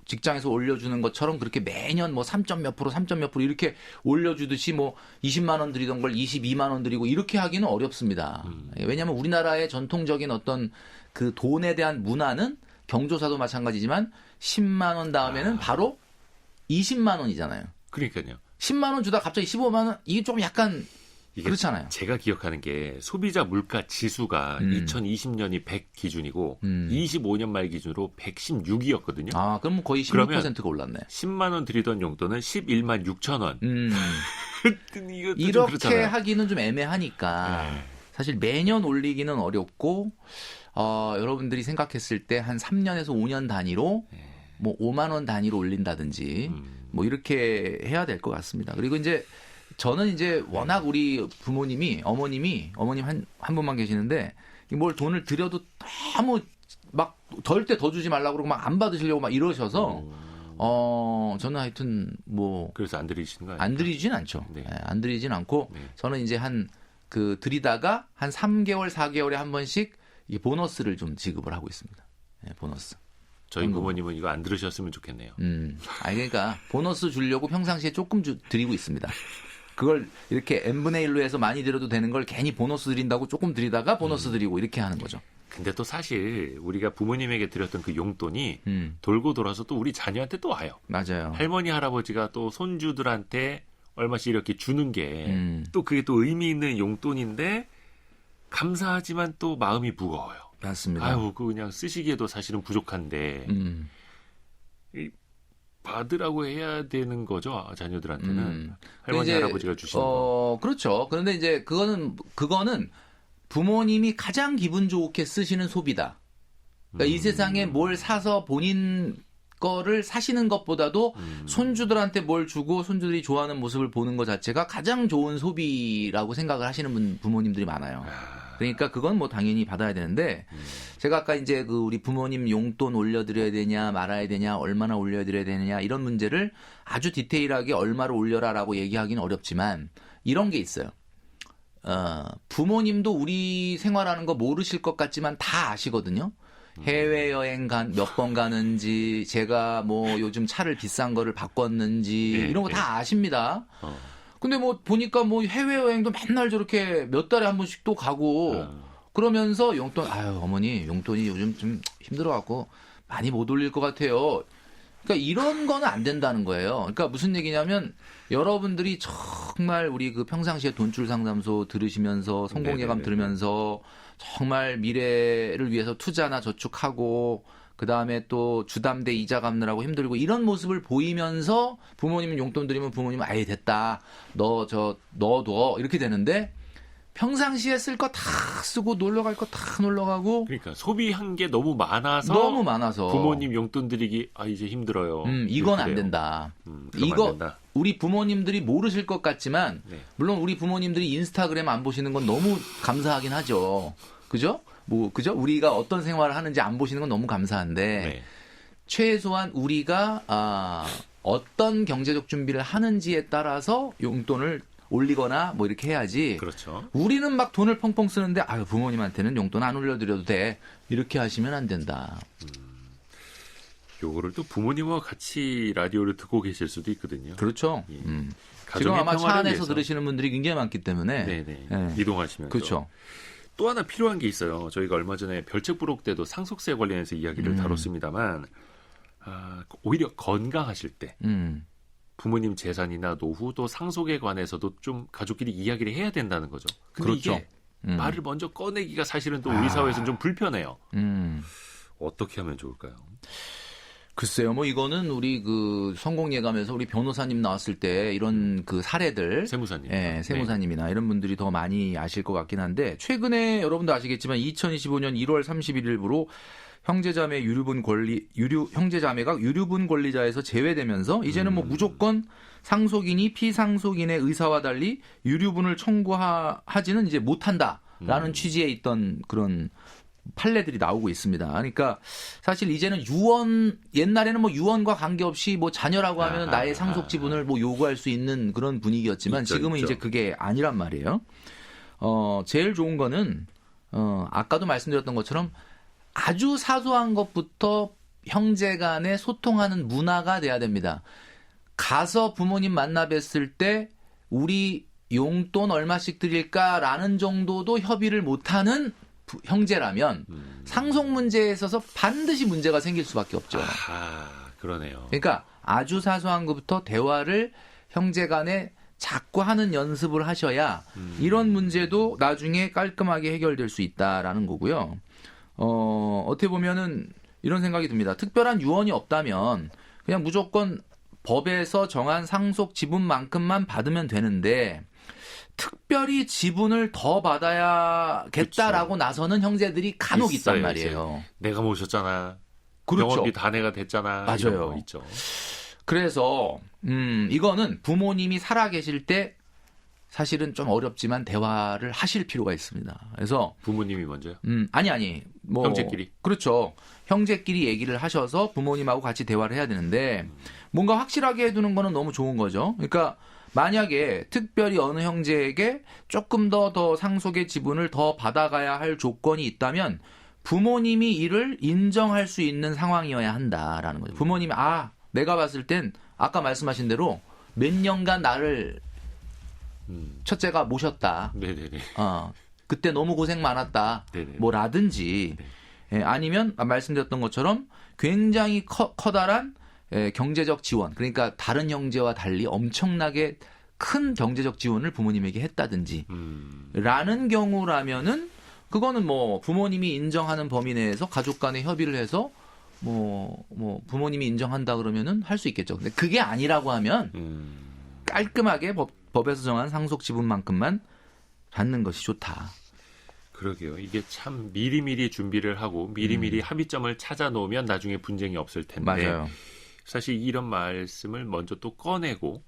직장에서 올려주는 것처럼 그렇게 매년 뭐 3점 몇 프로, 3점 몇 프로 이렇게 올려주듯이 뭐 20만 원 드리던 걸 22만 원 드리고 이렇게 하기는 어렵습니다. 왜냐하면 우리나라의 전통적인 어떤 그 돈에 대한 문화는 경조사도 마찬가지지만 10만 원 다음에는 바로 20만 원이잖아요. 그러니까요. 10만 원 주다 갑자기 15만 원 이게 좀 약간 그렇잖아요. 제가 기억하는 게 소비자 물가 지수가 2020년이 100 기준이고 25년 말 기준으로 116이었거든요. 아, 그럼 거의 16%가 올랐네. 10만 원 드리던 용돈은 11만 6천 원. 이렇게 하기는 좀 애매하니까 사실 매년 올리기는 어렵고 여러분들이 생각했을 때 한 3년에서 5년 단위로 뭐 5만 원 단위로 올린다든지 뭐 이렇게 해야 될 것 같습니다. 그리고 이제 저는 이제 워낙 우리 부모님 한 분만 계시는데 뭘 돈을 드려도 너무 막 덜 때 더 주지 말라고 그러고 막 안 받으시려고 막 이러셔서 저는 하여튼 뭐 그래서 안 드리시는 거 아니에요? 안 드리진 않죠. 네. 안 드리진 않고 저는 이제 드리다가 한 3개월, 4개월에 한 번씩 이 보너스를 좀 지급을 하고 있습니다. 보너스. 저희 부모님은 이거 안 들으셨으면 좋겠네요. 그러니까 보너스 주려고 평상시에 조금 드리고 있습니다. 그걸 이렇게 n분의 1로 해서 많이 드려도 되는 걸 괜히 보너스 드린다고 조금 드리다가 보너스 드리고 이렇게 하는 거죠. 근데 또 사실 우리가 부모님에게 드렸던 그 용돈이 돌고 돌아서 또 우리 자녀한테 또 와요. 맞아요. 할머니, 할아버지가 또 손주들한테 얼마씩 이렇게 주는 게 또 그게 또 의미 있는 용돈인데 감사하지만 또 마음이 무거워요. 맞습니다. 아유, 그냥 쓰시기에도 사실은 부족한데 받으라고 해야 되는 거죠, 자녀들한테는. 할머니, 할아버지가 주시는 거. 그렇죠. 그런데 이제 그거는 부모님이 가장 기분 좋게 쓰시는 소비다. 그러니까 이 세상에 뭘 사서 본인 거를 사시는 것보다도 손주들한테 뭘 주고 손주들이 좋아하는 모습을 보는 것 자체가 가장 좋은 소비라고 생각을 하시는 부모님들이 많아요. 그러니까 그건 뭐 당연히 받아야 되는데 제가 아까 이제 우리 부모님 용돈 올려드려야 되냐 말아야 되냐 얼마나 올려드려야 되느냐 이런 문제를 아주 디테일하게 얼마를 올려라라고 얘기하기는 어렵지만 이런 게 있어요. 부모님도 우리 생활하는 거 모르실 것 같지만 다 아시거든요. 해외여행 몇 번 가는지 제가 뭐 요즘 차를 비싼 거를 바꿨는지 이런 거 다 아십니다. 근데 뭐 보니까 뭐 해외여행도 맨날 저렇게 몇 달에 한 번씩 또 가고 그러면서 용돈 어머니 용돈이 요즘 좀 힘들어갖고 많이 못 올릴 것 같아요. 그러니까 이런 거는 안 된다는 거예요. 그러니까 무슨 얘기냐면 여러분들이 정말 우리 그 평상시에 돈줄 상담소 들으시면서 성공예감 들으면서 정말 미래를 위해서 투자나 저축하고 그다음에 또 주담대 이자 갚느라고 힘들고 이런 모습을 보이면서 부모님 용돈 드리면 부모님은 아예 됐다. 넣어둬. 이렇게 되는데 평상시에 쓸 거 다 쓰고 놀러 갈 거 다 놀러 가고 그러니까 소비한 게 너무 많아서 부모님 용돈 드리기 이제 힘들어요. 이건 안 된다. 이거 안 된다. 우리 부모님들이 모르실 것 같지만 물론 우리 부모님들이 인스타그램 안 보시는 건 너무 감사하긴 하죠. 그죠? 그죠? 우리가 어떤 생활을 하는지 안 보시는 건 너무 감사한데 최소한 우리가 어떤 경제적 준비를 하는지에 따라서 용돈을 올리거나 뭐 이렇게 해야지. 그렇죠. 우리는 막 돈을 펑펑 쓰는데 아유 부모님한테는 용돈 안 올려드려도 돼. 이렇게 하시면 안 된다. 요거를 또 부모님과 같이 라디오를 듣고 계실 수도 있거든요. 그렇죠. 예. 지금 아마 차 안에서 위해서. 들으시는 분들이 굉장히 많기 때문에. 네네. 네. 이동하시면서. 그렇죠. 또 하나 필요한 게 있어요. 저희가 얼마 전에 별책부록 때도 상속세 관련해서 이야기를 다뤘습니다만 오히려 건강하실 때 부모님 재산이나 노후 또 상속에 관해서도 좀 가족끼리 이야기를 해야 된다는 거죠. 근데 그렇죠. 이게 말을 먼저 꺼내기가 사실은 또 우리 사회에서는 좀 불편해요. 어떻게 하면 좋을까요? 글쎄요, 뭐 이거는 우리 그 성공예감에서 우리 변호사님 나왔을 때 이런 그 사례들, 세무사님, 예, 세무사님이나 이런 분들이 더 많이 아실 것 같긴 한데 최근에 여러분도 아시겠지만 2025년 1월 31일부로 형제자매 형제자매가 유류분 권리자에서 제외되면서 이제는 뭐 무조건 상속인이 피상속인의 의사와 달리 유류분을 청구하지는 이제 못한다라는 취지에 있던 그런 판례들이 나오고 있습니다. 그러니까 사실 이제는 옛날에는 뭐 유언과 관계없이 뭐 자녀라고 하면 나의 상속 지분을 뭐 요구할 수 있는 그런 분위기였지만 지금은 이제 그게 아니란 말이에요. 제일 좋은 거는 아까도 말씀드렸던 것처럼 아주 사소한 것부터 형제 간에 소통하는 문화가 돼야 됩니다. 가서 부모님 만나 뵀을 때 우리 용돈 얼마씩 드릴까라는 정도도 협의를 못하는 형제라면 상속 문제에 있어서 반드시 문제가 생길 수밖에 없죠. 그러네요. 그러니까 아주 사소한 것부터 대화를 형제 간에 자꾸 하는 연습을 하셔야 이런 문제도 나중에 깔끔하게 해결될 수 있다라는 거고요. 어떻게 보면은 이런 생각이 듭니다. 특별한 유언이 없다면 그냥 무조건 법에서 정한 상속 지분만큼만 받으면 되는데 특별히 지분을 더 받아야겠다라고 그렇죠. 나서는 형제들이 간혹 있단 말이에요. 내가 모셨잖아. 그렇죠. 병원비 다 내가 됐잖아. 맞아요. 이런 거 있죠. 그래서 이거는 부모님이 살아계실 때 사실은 좀 어렵지만 대화를 하실 필요가 있습니다. 그래서 부모님이 먼저요? 아니. 뭐 형제끼리? 그렇죠. 형제끼리 얘기를 하셔서 부모님하고 같이 대화를 해야 되는데 뭔가 확실하게 해두는 거는 너무 좋은 거죠. 그러니까 만약에 특별히 어느 형제에게 조금 더 상속의 지분을 더 받아가야 할 조건이 있다면 부모님이 이를 인정할 수 있는 상황이어야 한다라는 거죠. 부모님이 내가 봤을 땐 아까 말씀하신 대로 몇 년간 나를 첫째가 모셨다. 네네네. 그때 너무 고생 많았다. 네네. 뭐라든지 네. 아니면 말씀드렸던 것처럼 굉장히 커다란 경제적 지원, 그러니까 다른 형제와 달리 엄청나게 큰 경제적 지원을 부모님에게 했다든지 라는 경우라면은 그거는 뭐 부모님이 인정하는 범위 내에서 가족 간에 협의를 해서 뭐 부모님이 인정한다 그러면은 할 수 있겠죠. 근데 그게 아니라고 하면 깔끔하게 법에서 정한 상속 지분만큼만 받는 것이 좋다. 그러게요. 이게 참 미리미리 준비를 하고 미리미리 합의점을 찾아 놓으면 나중에 분쟁이 없을 텐데. 맞아요. 사실 이런 말씀을 먼저 또 꺼내고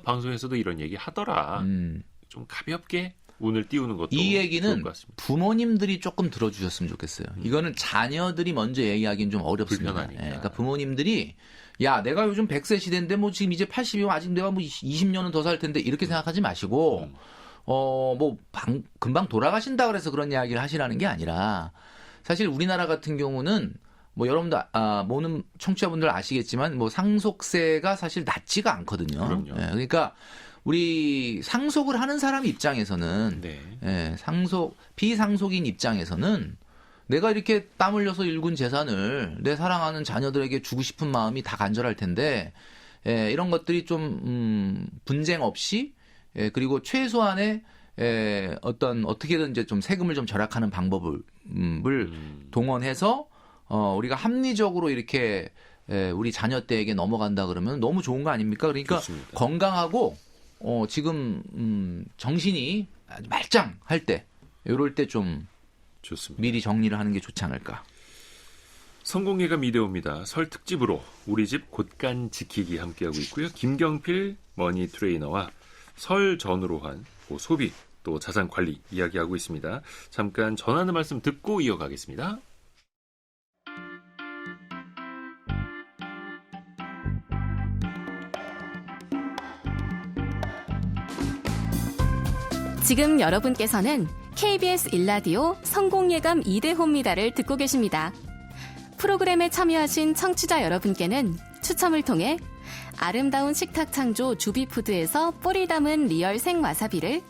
방송에서도 이런 얘기 하더라. 좀 가볍게 운을 띄우는 것도 이 얘기는 좋은 것 같습니다. 부모님들이 조금 들어주셨으면 좋겠어요. 이거는 자녀들이 먼저 얘기하기는 좀 어렵습니다. 불편하니까. 그러니까 부모님들이 내가 요즘 100세 시대인데 뭐 지금 이제 80이면 아직 내가 뭐 20년은 더 살 텐데 이렇게 생각하지 마시고 금방 돌아가신다 그래서 그런 이야기를 하시라는 게 아니라 사실 우리나라 같은 경우는 뭐 여러분들 모든 청취자분들 아시겠지만 뭐 상속세가 사실 낮지가 않거든요. 그럼요. 그러니까 우리 상속을 하는 사람 입장에서는 비상속인 입장에서는 내가 이렇게 땀 흘려서 일군 재산을 내 사랑하는 자녀들에게 주고 싶은 마음이 다 간절할 텐데 이런 것들이 좀 분쟁 없이 그리고 최소한의 어떻게든 이제 좀 세금을 좀 절약하는 방법을 동원해서 우리가 합리적으로 이렇게 우리 자녀 때에게 넘어간다 그러면 너무 좋은 거 아닙니까? 그러니까 좋습니다. 건강하고 지금 정신이 아주 말짱할 때 이럴 때 좀 좋습니다. 미리 정리를 하는 게 좋지 않을까. 성공예감 이대호입니다. 설 특집으로 우리 집 곳간 지키기 함께하고 있고요. 김경필 머니 트레이너와 설 전후로 한 소비 또 자산 관리 이야기하고 있습니다. 잠깐 전하는 말씀 듣고 이어가겠습니다. 지금 여러분께서는 KBS 1라디오 성공예감 2대호입니다를 듣고 계십니다. 프로그램에 참여하신 청취자 여러분께는 추첨을 통해 아름다운 식탁 창조 주비푸드에서 뿌리 담은 리얼 생와사비를,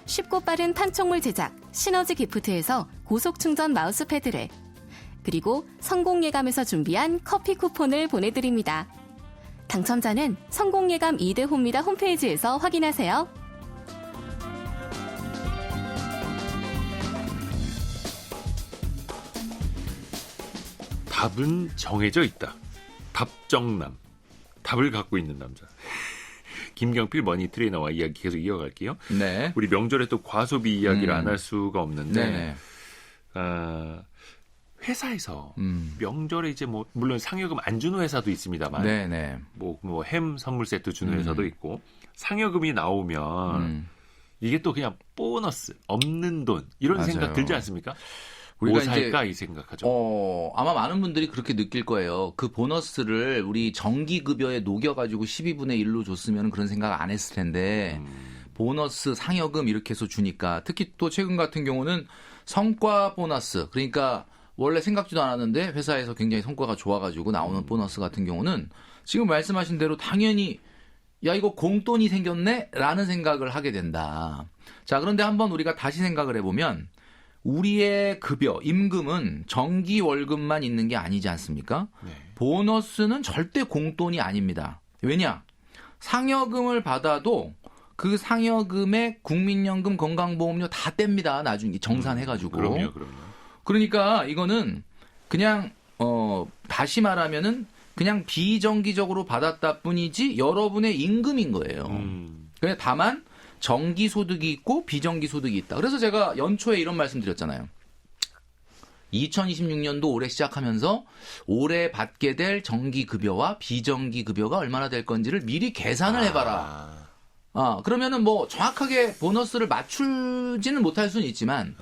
쉽고 빠른 판촉물 제작 시너지 기프트에서 고속충전 마우스패드를, 그리고 성공예감에서 준비한 커피 쿠폰을 보내드립니다. 당첨자는 성공예감 2대호입니다 홈페이지에서 확인하세요. 답은 정해져 있다. 답정남. 답을 갖고 있는 남자. 김경필 머니 트레이너와 이야기 계속 이어갈게요. 네. 우리 명절에 또 과소비 이야기를 안 할 수가 없는데 회사에서 명절에 이제 뭐 물론 상여금 안 주는 회사도 있습니다만 네네. 뭐 햄 선물 세트 주는 회사도 있고 상여금이 나오면 이게 또 그냥 보너스 없는 돈 이런 맞아요. 생각 들지 않습니까? 우리가 뭐 살까 이 생각하죠. 아마 많은 분들이 그렇게 느낄 거예요. 그 보너스를 우리 정기급여에 녹여가지고 12분의 1로 줬으면 그런 생각 안 했을 텐데 보너스 상여금 이렇게 해서 주니까 특히 또 최근 같은 경우는 성과 보너스 그러니까 원래 생각지도 않았는데 회사에서 굉장히 성과가 좋아가지고 나오는 보너스 같은 경우는 지금 말씀하신 대로 당연히 야 이거 공돈이 생겼네? 라는 생각을 하게 된다. 자 그런데 한번 우리가 다시 생각을 해보면 우리의 급여, 임금은 정기 월급만 있는 게 아니지 않습니까? 네. 보너스는 절대 공돈이 아닙니다. 왜냐? 상여금을 받아도 그 상여금에 국민연금, 건강보험료 다 뗍니다. 나중에 정산해가지고. 그럼요. 그러니까 이거는 그냥 다시 말하면은 그냥 비정기적으로 받았다 뿐이지 여러분의 임금인 거예요. 그냥 다만 정기소득이 있고 비정기소득이 있다. 그래서 제가 연초에 이런 말씀 드렸잖아요. 2026년도 올해 시작하면서 올해 받게 될 정기급여와 비정기급여가 얼마나 될 건지를 미리 계산을 해봐라. 그러면은 뭐 정확하게 보너스를 맞추지는 못할 수는 있지만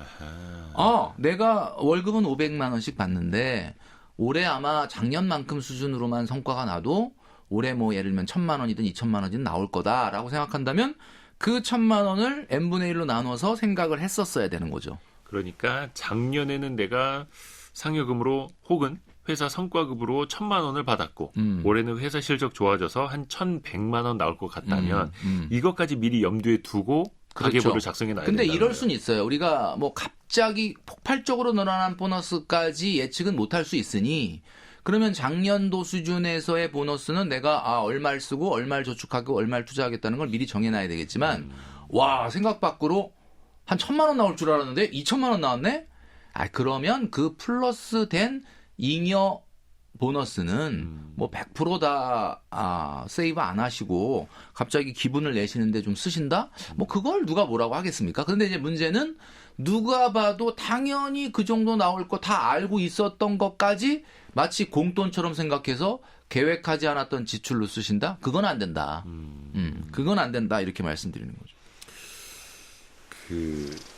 내가 월급은 500만 원씩 받는데 올해 아마 작년만큼 수준으로만 성과가 나도 올해 뭐 예를 들면 1,000만 원이든 2,000만 원이든 나올 거다라고 생각한다면 그 1,000만 원을 n분의 1로 나눠서 생각을 했었어야 되는 거죠. 그러니까 작년에는 내가 상여금으로 혹은 회사 성과급으로 1,000만 원을 받았고 올해는 회사 실적 좋아져서 한 1,100만 원 나올 것 같다면 이것까지 미리 염두에 두고 가계부를 그렇죠. 작성해 놔야 근데 된다는 이럴 거예요. 수는 있어요. 우리가 뭐 갑자기 폭발적으로 늘어난 보너스까지 예측은 못할 수 있으니 그러면 작년도 수준에서의 보너스는 내가 얼마를 쓰고 얼마를 저축하고 얼마를 투자하겠다는 걸 미리 정해놔야 되겠지만 와 생각 밖으로 한 1,000만 원 나올 줄 알았는데 2,000만 원 나왔네? 그러면 그 플러스 된 잉여 보너스는 뭐 100%다 세이브 안 하시고 갑자기 기분을 내시는데 좀 쓰신다? 뭐 그걸 누가 뭐라고 하겠습니까? 그런데 이제 문제는 누가 봐도 당연히 그 정도 나올 거 다 알고 있었던 것까지 마치 공돈처럼 생각해서 계획하지 않았던 지출로 쓰신다? 그건 안 된다. 그건 안 된다. 이렇게 말씀드리는 거죠.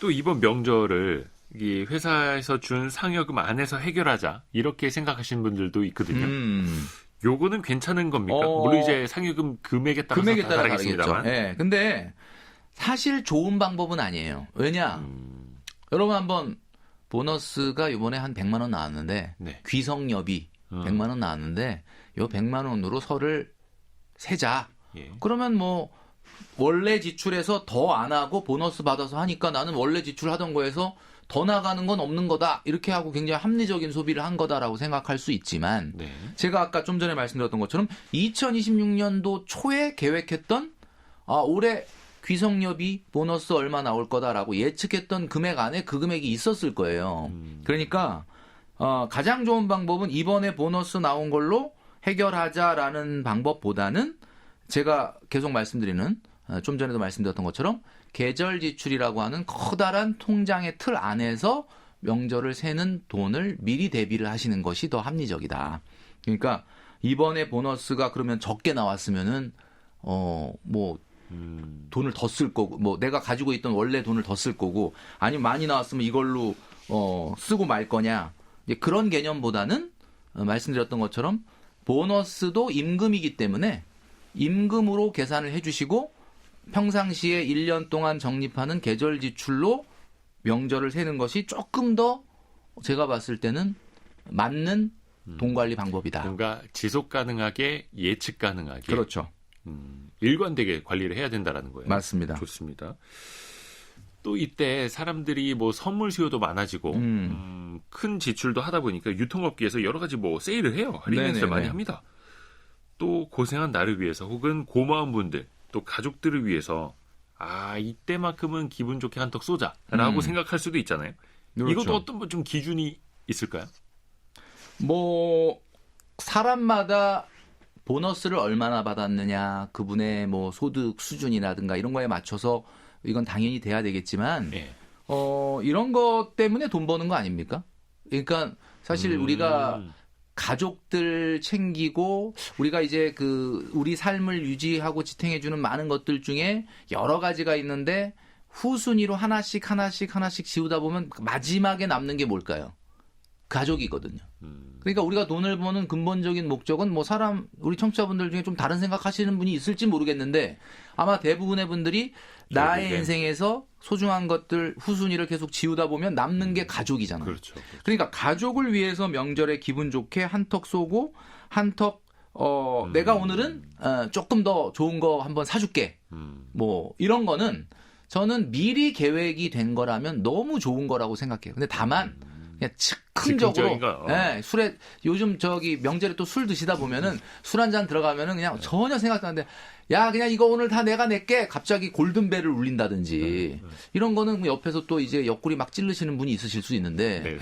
또 이번 명절을 이 회사에서 준 상여금 안에서 해결하자 이렇게 생각하시는 분들도 있거든요. 요거는 괜찮은 겁니까? 물론 이제 상여금 금액에 따라서 다르겠습니다만. 네, 근데 사실 좋은 방법은 아니에요. 왜냐? 여러분 한번 보너스가 이번에 한 100만 원 나왔는데 귀성여비 100만 원 나왔는데 요 100만 원으로 설을 세자. 그러면 뭐 원래 지출에서 더 안 하고 보너스 받아서 하니까 나는 원래 지출하던 거에서 더 나가는 건 없는 거다. 이렇게 하고 굉장히 합리적인 소비를 한 거다라고 생각할 수 있지만 제가 아까 좀 전에 말씀드렸던 것처럼 2026년도 초에 계획했던 올해 귀성여비 보너스 얼마 나올 거다라고 예측했던 금액 안에 그 금액이 있었을 거예요. 그러니까 가장 좋은 방법은 이번에 보너스 나온 걸로 해결하자라는 방법보다는 제가 계속 말씀드리는 좀 전에도 말씀드렸던 것처럼 계절 지출이라고 하는 커다란 통장의 틀 안에서 명절을 새는 돈을 미리 대비를 하시는 것이 더 합리적이다. 그러니까 이번에 보너스가 그러면 적게 나왔으면은 뭐 돈을 더 쓸 거고 뭐 내가 가지고 있던 원래 돈을 더 쓸 거고 아니면 많이 나왔으면 이걸로 쓰고 말 거냐. 이제 그런 개념보다는 말씀드렸던 것처럼 보너스도 임금이기 때문에 임금으로 계산을 해 주시고 평상시에 1년 동안 적립하는 계절 지출로 명절을 세는 것이 조금 더 제가 봤을 때는 맞는 돈 관리 방법이다. 뭔가 지속 가능하게 예측 가능하게 그렇죠. 일관되게 관리를 해야 된다라는 거예요. 맞습니다. 좋습니다. 또 이때 사람들이 뭐 선물 수요도 많아지고 큰 지출도 하다 보니까 유통업계에서 여러 가지 뭐 세일을 해요. 할인 행사를 많이 합니다. 또 고생한 나를 위해서 혹은 고마운 분들 또 가족들을 위해서 이때만큼은 기분 좋게 한턱 쏘자라고 생각할 수도 있잖아요. 그렇죠. 이것도 어떤 좀 기준이 있을까요? 뭐 사람마다 보너스를 얼마나 받았느냐, 그분의 뭐 소득 수준이라든가 이런 거에 맞춰서 이건 당연히 돼야 되겠지만 이런 것 때문에 돈 버는 거 아닙니까? 그러니까 사실 우리가 가족들 챙기고 우리가 이제 우리 삶을 유지하고 지탱해주는 많은 것들 중에 여러 가지가 있는데 후순위로 하나씩 지우다 보면 마지막에 남는 게 뭘까요? 가족이거든요. 그러니까 우리가 돈을 버는 근본적인 목적은 뭐 우리 청취자분들 중에 좀 다른 생각하시는 분이 있을지 모르겠는데 아마 대부분의 분들이 나의 인생에서 소중한 것들 후순위를 계속 지우다 보면 남는 게 가족이잖아요. 그렇죠. 그러니까 가족을 위해서 명절에 기분 좋게 한턱 쏘고 한턱 내가 오늘은 조금 더 좋은 거 한번 사줄게. 뭐 이런 거는 저는 미리 계획이 된 거라면 너무 좋은 거라고 생각해요. 근데 다만 그냥 즉흥적으로 술에 요즘 명절에 또 술 드시다 보면은 술 한 잔 들어가면은 그냥 전혀 생각도 안 돼. 야 그냥 이거 오늘 다 내가 낼게. 갑자기 골든벨을 울린다든지 이런 거는 옆에서 또 이제 옆구리 막 찔르시는 분이 있으실 수 있는데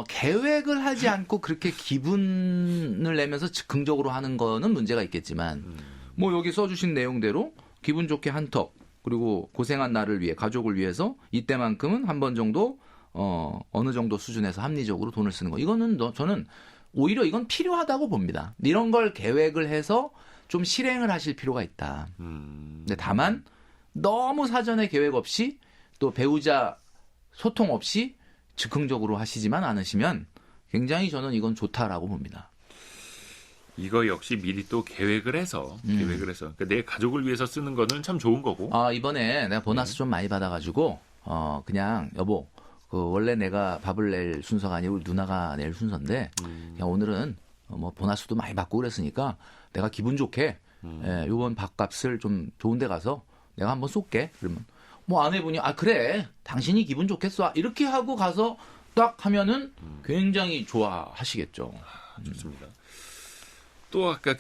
계획을 하지 않고 그렇게 기분을 내면서 즉흥적으로 하는 거는 문제가 있겠지만 뭐 여기 써주신 내용대로 기분 좋게 한턱 그리고 고생한 나를 위해 가족을 위해서 이때만큼은 한 번 정도 어느 정도 수준에서 합리적으로 돈을 쓰는 거. 이거는 저는 오히려 이건 필요하다고 봅니다. 이런 걸 계획을 해서 좀 실행을 하실 필요가 있다. 근데 다만 너무 사전에 계획 없이 또 배우자 소통 없이 즉흥적으로 하시지만 않으시면 굉장히 저는 이건 좋다라고 봅니다. 이거 역시 미리 또 계획을 해서 그러니까 내 가족을 위해서 쓰는 거는 참 좋은 거고. 이번에 내가 보너스 좀 많이 받아가지고 그냥 여보 원래 내가 밥을 낼 순서가 아니고 우리 누나가 낼 순서인데 그냥 오늘은 뭐 보너스도 많이 받고 그랬으니까 내가 기분 좋게 요번 밥값을 좀 좋은 데 가서 내가 한번 쏠게. 그러면 뭐 아내분이 그래 당신이 기분 좋겠어 이렇게 하고 가서 딱 하면은 굉장히 좋아하시겠죠. 좋습니다. 또 아까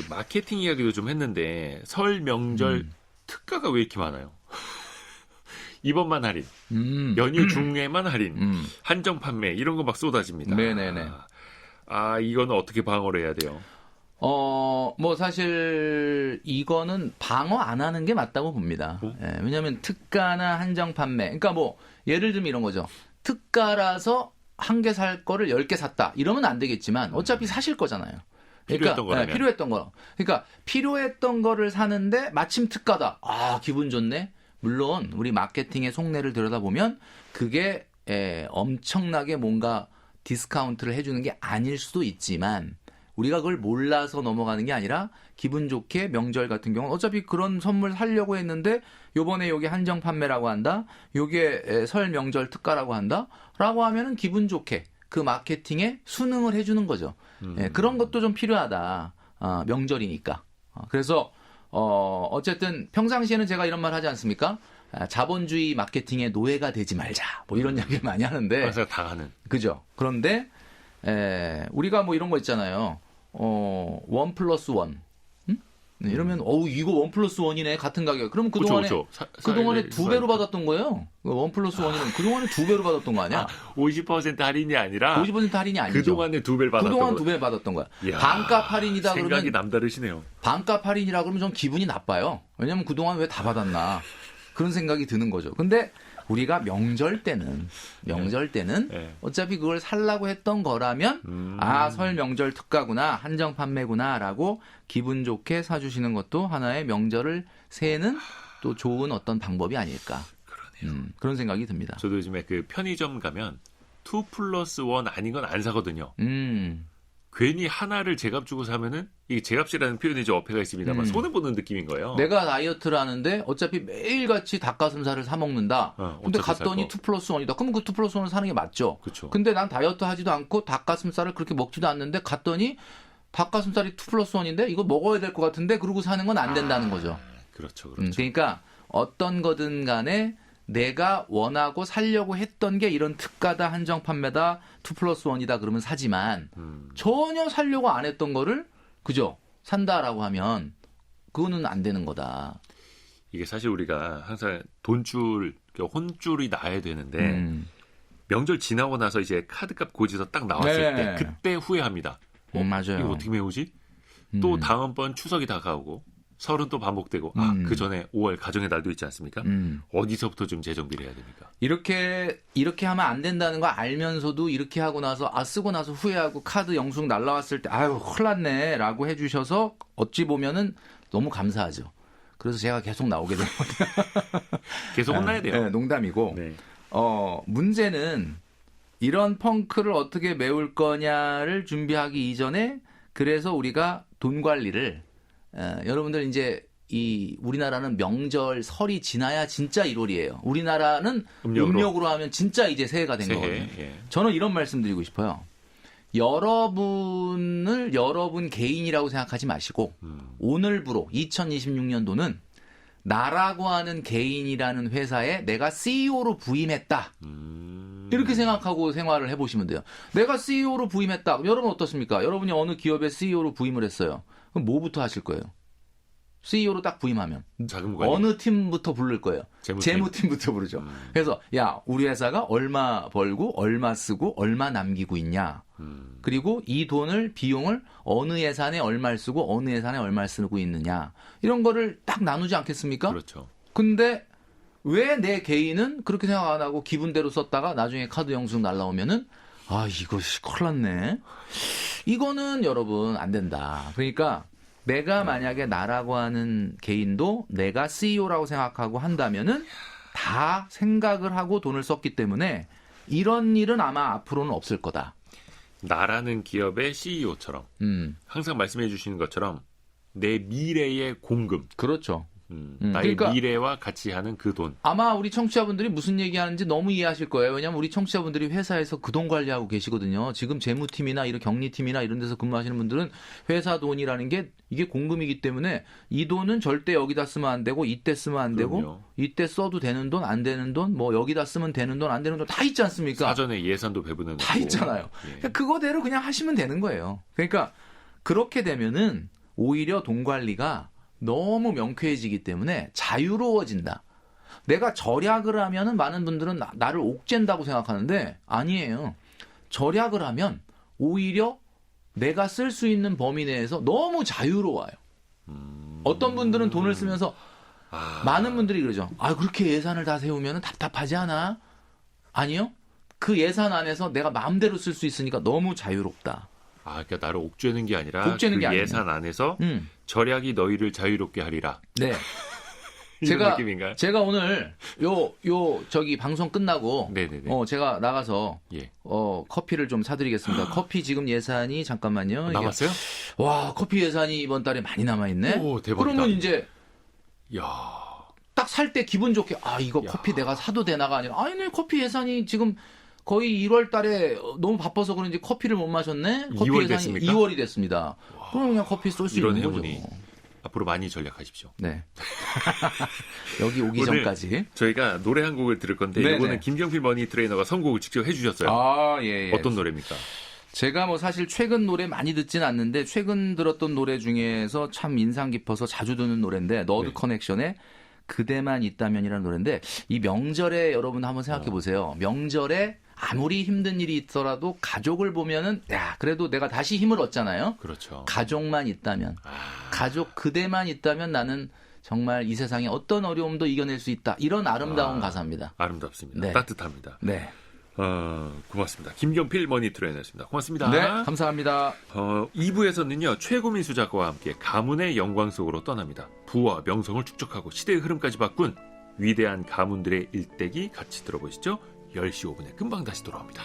마케팅 이야기도 좀 했는데 설 명절 특가가 왜 이렇게 많아요? 이번만 할인, 연휴 중에만 할인, 한정 판매 이런 거 막 쏟아집니다. 네네네. 이거는 어떻게 방어를 해야 돼요? 뭐 사실 이거는 방어 안 하는 게 맞다고 봅니다. 왜냐하면 특가나 한정 판매, 그러니까 뭐 예를 들면 이런 거죠. 특가라서 한 개 살 거를 10개 샀다. 이러면 안 되겠지만 어차피 사실 거잖아요. 그러니까 필요했던 거. 그러니까 필요했던 거를 사는데 마침 특가다. 기분 좋네. 물론 우리 마케팅의 속내를 들여다보면 그게 엄청나게 뭔가 디스카운트를 해주는 게 아닐 수도 있지만 우리가 그걸 몰라서 넘어가는 게 아니라 기분 좋게 명절 같은 경우는 어차피 그런 선물 사려고 했는데 요번에 여기 한정 판매라고 한다. 요게 설 명절 특가라고 한다. 라고 하면은 기분 좋게 그 마케팅에 순응을 해주는 거죠. 그런 것도 좀 필요하다. 명절이니까. 그래서 어쨌든 평상시에는 제가 이런 말 하지 않습니까? 자본주의 마케팅의 노예가 되지 말자. 뭐 이런 이야기를 많이 하는데. 그래서 다 하는. 그죠. 그런데 우리가 뭐 이런 거 있잖아요. 1+1. 이러면 이거 1+1이네 같은 가격. 그러면 그동안에 그동안에 2배로 받았던 거예요. 1+1이면 그동안에 2배로 받았던 거 아니야? 50% 할인이 아니라 50% 할인이 아니죠. 그동안에 2배를 받았던 그동안 2배 받았던 거야. 이야, 반값 할인이다 생각이 그러면 남다르시네요. 반값 할인이라 그러면 좀 기분이 나빠요. 왜냐면 그동안 왜 다 받았나. 그런 생각이 드는 거죠. 근데 우리가 명절 때는 어차피 그걸 살라고 했던 거라면 설 명절 특가구나 한정 판매구나라고 기분 좋게 사주시는 것도 하나의 명절을 세는 또 좋은 어떤 방법이 아닐까. 그러네요. 그런 생각이 듭니다. 저도 요즘에 편의점 가면 2+1 아닌 건 안 사거든요. 괜히 하나를 제값 주고 사면은 이게 제값이라는 표현이 좀 어폐가 있습니다만 손해 보는 느낌인 거예요. 내가 다이어트를 하는데 어차피 매일같이 닭가슴살을 사 먹는다. 근데 갔더니 2+1이다. 그럼 그 2+1을 사는 게 맞죠. 그쵸. 근데 난 다이어트 하지도 않고 닭가슴살을 그렇게 먹지도 않는데 갔더니 닭가슴살이 2+1인데 이거 먹어야 될 것 같은데 그러고 사는 건 안 된다는 거죠. 그렇죠. 그러니까 어떤 거든 간에 내가 원하고 살려고 했던 게 이런 특가다, 한정 판매다, 2+1이다 그러면 사지만 전혀 살려고 안 했던 거를 그죠? 산다라고 하면 그거는 안 되는 거다. 이게 사실 우리가 항상 돈줄, 혼줄이 나야 되는데 명절 지나고 나서 이제 카드값 고지서 딱 나왔을 때 그때 후회합니다. 맞아요. 이거 어떻게 메우지? 또 다음번 추석이 다가오고 설은 또 반복되고 그 전에 5월 가정의 날도 있지 않습니까? 어디서부터 좀 재정비를 해야 됩니까? 이렇게 하면 안 된다는 거 알면서도 이렇게 하고 나서 쓰고 나서 후회하고 카드 영수증 날라왔을 때 아유 큰일 났네라고 해주셔서 어찌 보면은 너무 감사하죠. 그래서 제가 계속 나오게 됩니다. 계속 혼나야 돼요. 네, 농담이고 네. 문제는 이런 펑크를 어떻게 메울 거냐를 준비하기 이전에 그래서 우리가 돈 관리를 여러분들 이제 우리나라는 명절 설이 지나야 진짜 1월이에요. 우리나라는 음력으로 하면 진짜 이제 새해가 된 거거든요. 예. 저는 이런 말씀 드리고 싶어요. 여러분을 여러분 개인이라고 생각하지 마시고 오늘부로 2026년도는 나라고 하는 개인이라는 회사에 내가 CEO로 부임했다. 이렇게 생각하고 생활을 해보시면 돼요. 내가 CEO로 부임했다. 그럼 여러분 어떻습니까? 여러분이 어느 기업에 CEO로 부임을 했어요. 그럼 뭐부터 하실 거예요? CEO로 딱 부임하면 어느 팀부터 부를 거예요? 재무팀부터 부르죠. 그래서 야 우리 회사가 얼마 벌고 얼마 쓰고 얼마 남기고 있냐. 그리고 이 돈을 비용을 어느 예산에 얼마를 쓰고 어느 예산에 얼마를 쓰고 있느냐. 이런 거를 딱 나누지 않겠습니까? 그렇죠. 근데 왜 내 개인은 그렇게 생각 안 하고 기분대로 썼다가 나중에 카드 영수증 날라오면은 이거 큰일 났네. 이거는 여러분 안 된다. 그러니까 내가 만약에 나라고 하는 개인도 내가 CEO라고 생각하고 한다면은 다 생각을 하고 돈을 썼기 때문에 이런 일은 아마 앞으로는 없을 거다. 나라는 기업의 CEO처럼 항상 말씀해 주시는 것처럼 내 미래의 공금. 그렇죠. 나의 그러니까 미래와 같이 하는 그 돈. 아마 우리 청취자분들이 무슨 얘기하는지 너무 이해하실 거예요. 왜냐하면 우리 청취자분들이 회사에서 그 돈 관리하고 계시거든요. 지금 재무팀이나 이런 경리팀이나 이런 데서 근무하시는 분들은 회사 돈이라는 게 이게 공금이기 때문에 이 돈은 절대 여기다 쓰면 안 되고 이때 쓰면 안 되고 그럼요. 이때 써도 되는 돈 안 되는 돈 뭐 여기다 쓰면 되는 돈 안 되는 돈 다 있지 않습니까? 사전에 예산도 배분해 놓고. 다 있잖아요. 그거대로 그냥 하시면 되는 거예요. 그러니까 그렇게 되면은 오히려 돈 관리가 너무 명쾌해지기 때문에 자유로워진다. 내가 절약을 하면은 많은 분들은 나를 옥죄인다고 생각하는데 아니에요. 절약을 하면 오히려 내가 쓸 수 있는 범위 내에서 너무 자유로워요. 어떤 분들은 돈을 쓰면서 많은 분들이 그러죠. 그렇게 예산을 다 세우면 답답하지 않아? 아니요. 그 예산 안에서 내가 마음대로 쓸 수 있으니까 너무 자유롭다. 그러니까 나를 옥죄는 게 아니라 옥죄는 게 예산 안에서 절약이 너희를 자유롭게 하리라. 네. 이런 느낌인가요? 제가 오늘 저기 방송 끝나고 제가 나가서 커피를 좀 사드리겠습니다. 커피 지금 예산이 잠깐만요. 남았어요? 와, 커피 예산이 이번 달에 많이 남아 있네. 오, 대박이다. 그러면 이제 야. 딱 살 때 기분 좋게 이거 커피 내가 사도 되나가 아니라 네 커피 예산이 지금 거의 1월 달에 너무 바빠서 그런지 커피를 못 마셨네. 커피 2월 예산이 됐습니까? 2월이 됐습니다. 그럼 그냥 커피 쏠 수 있는 거죠. 이런 행운이 앞으로 많이 전략하십시오. 네. 여기 오기 전까지 저희가 노래 한 곡을 들을 건데 이거는 김경필 머니 트레이너가 선곡을 직접 해주셨어요. 예. 어떤 노래입니까? 제가 뭐 사실 최근 노래 많이 듣진 않는데 최근 들었던 노래 중에서 참 인상 깊어서 자주 듣는 노래인데 너드 커넥션의 그대만 있다면이라는 노래인데 이 명절에 여러분 한번 생각해 보세요. 명절에 아무리 힘든 일이 있더라도 가족을 보면은 그래도 내가 다시 힘을 얻잖아요. 그렇죠. 가족만 있다면 가족 그대만 있다면 나는 정말 이 세상에 어떤 어려움도 이겨낼 수 있다. 이런 아름다운 가사입니다. 아름답습니다. 네. 따뜻합니다. 네. 고맙습니다. 김경필 머니 트레이너였습니다. 고맙습니다. 네, 감사합니다. 2부에서는요. 최고민수 작가와 함께 가문의 영광 속으로 떠납니다. 부와 명성을 축적하고 시대의 흐름까지 바꾼 위대한 가문들의 일대기 같이 들어보시죠. 10시 5분에 금방 다시 돌아옵니다.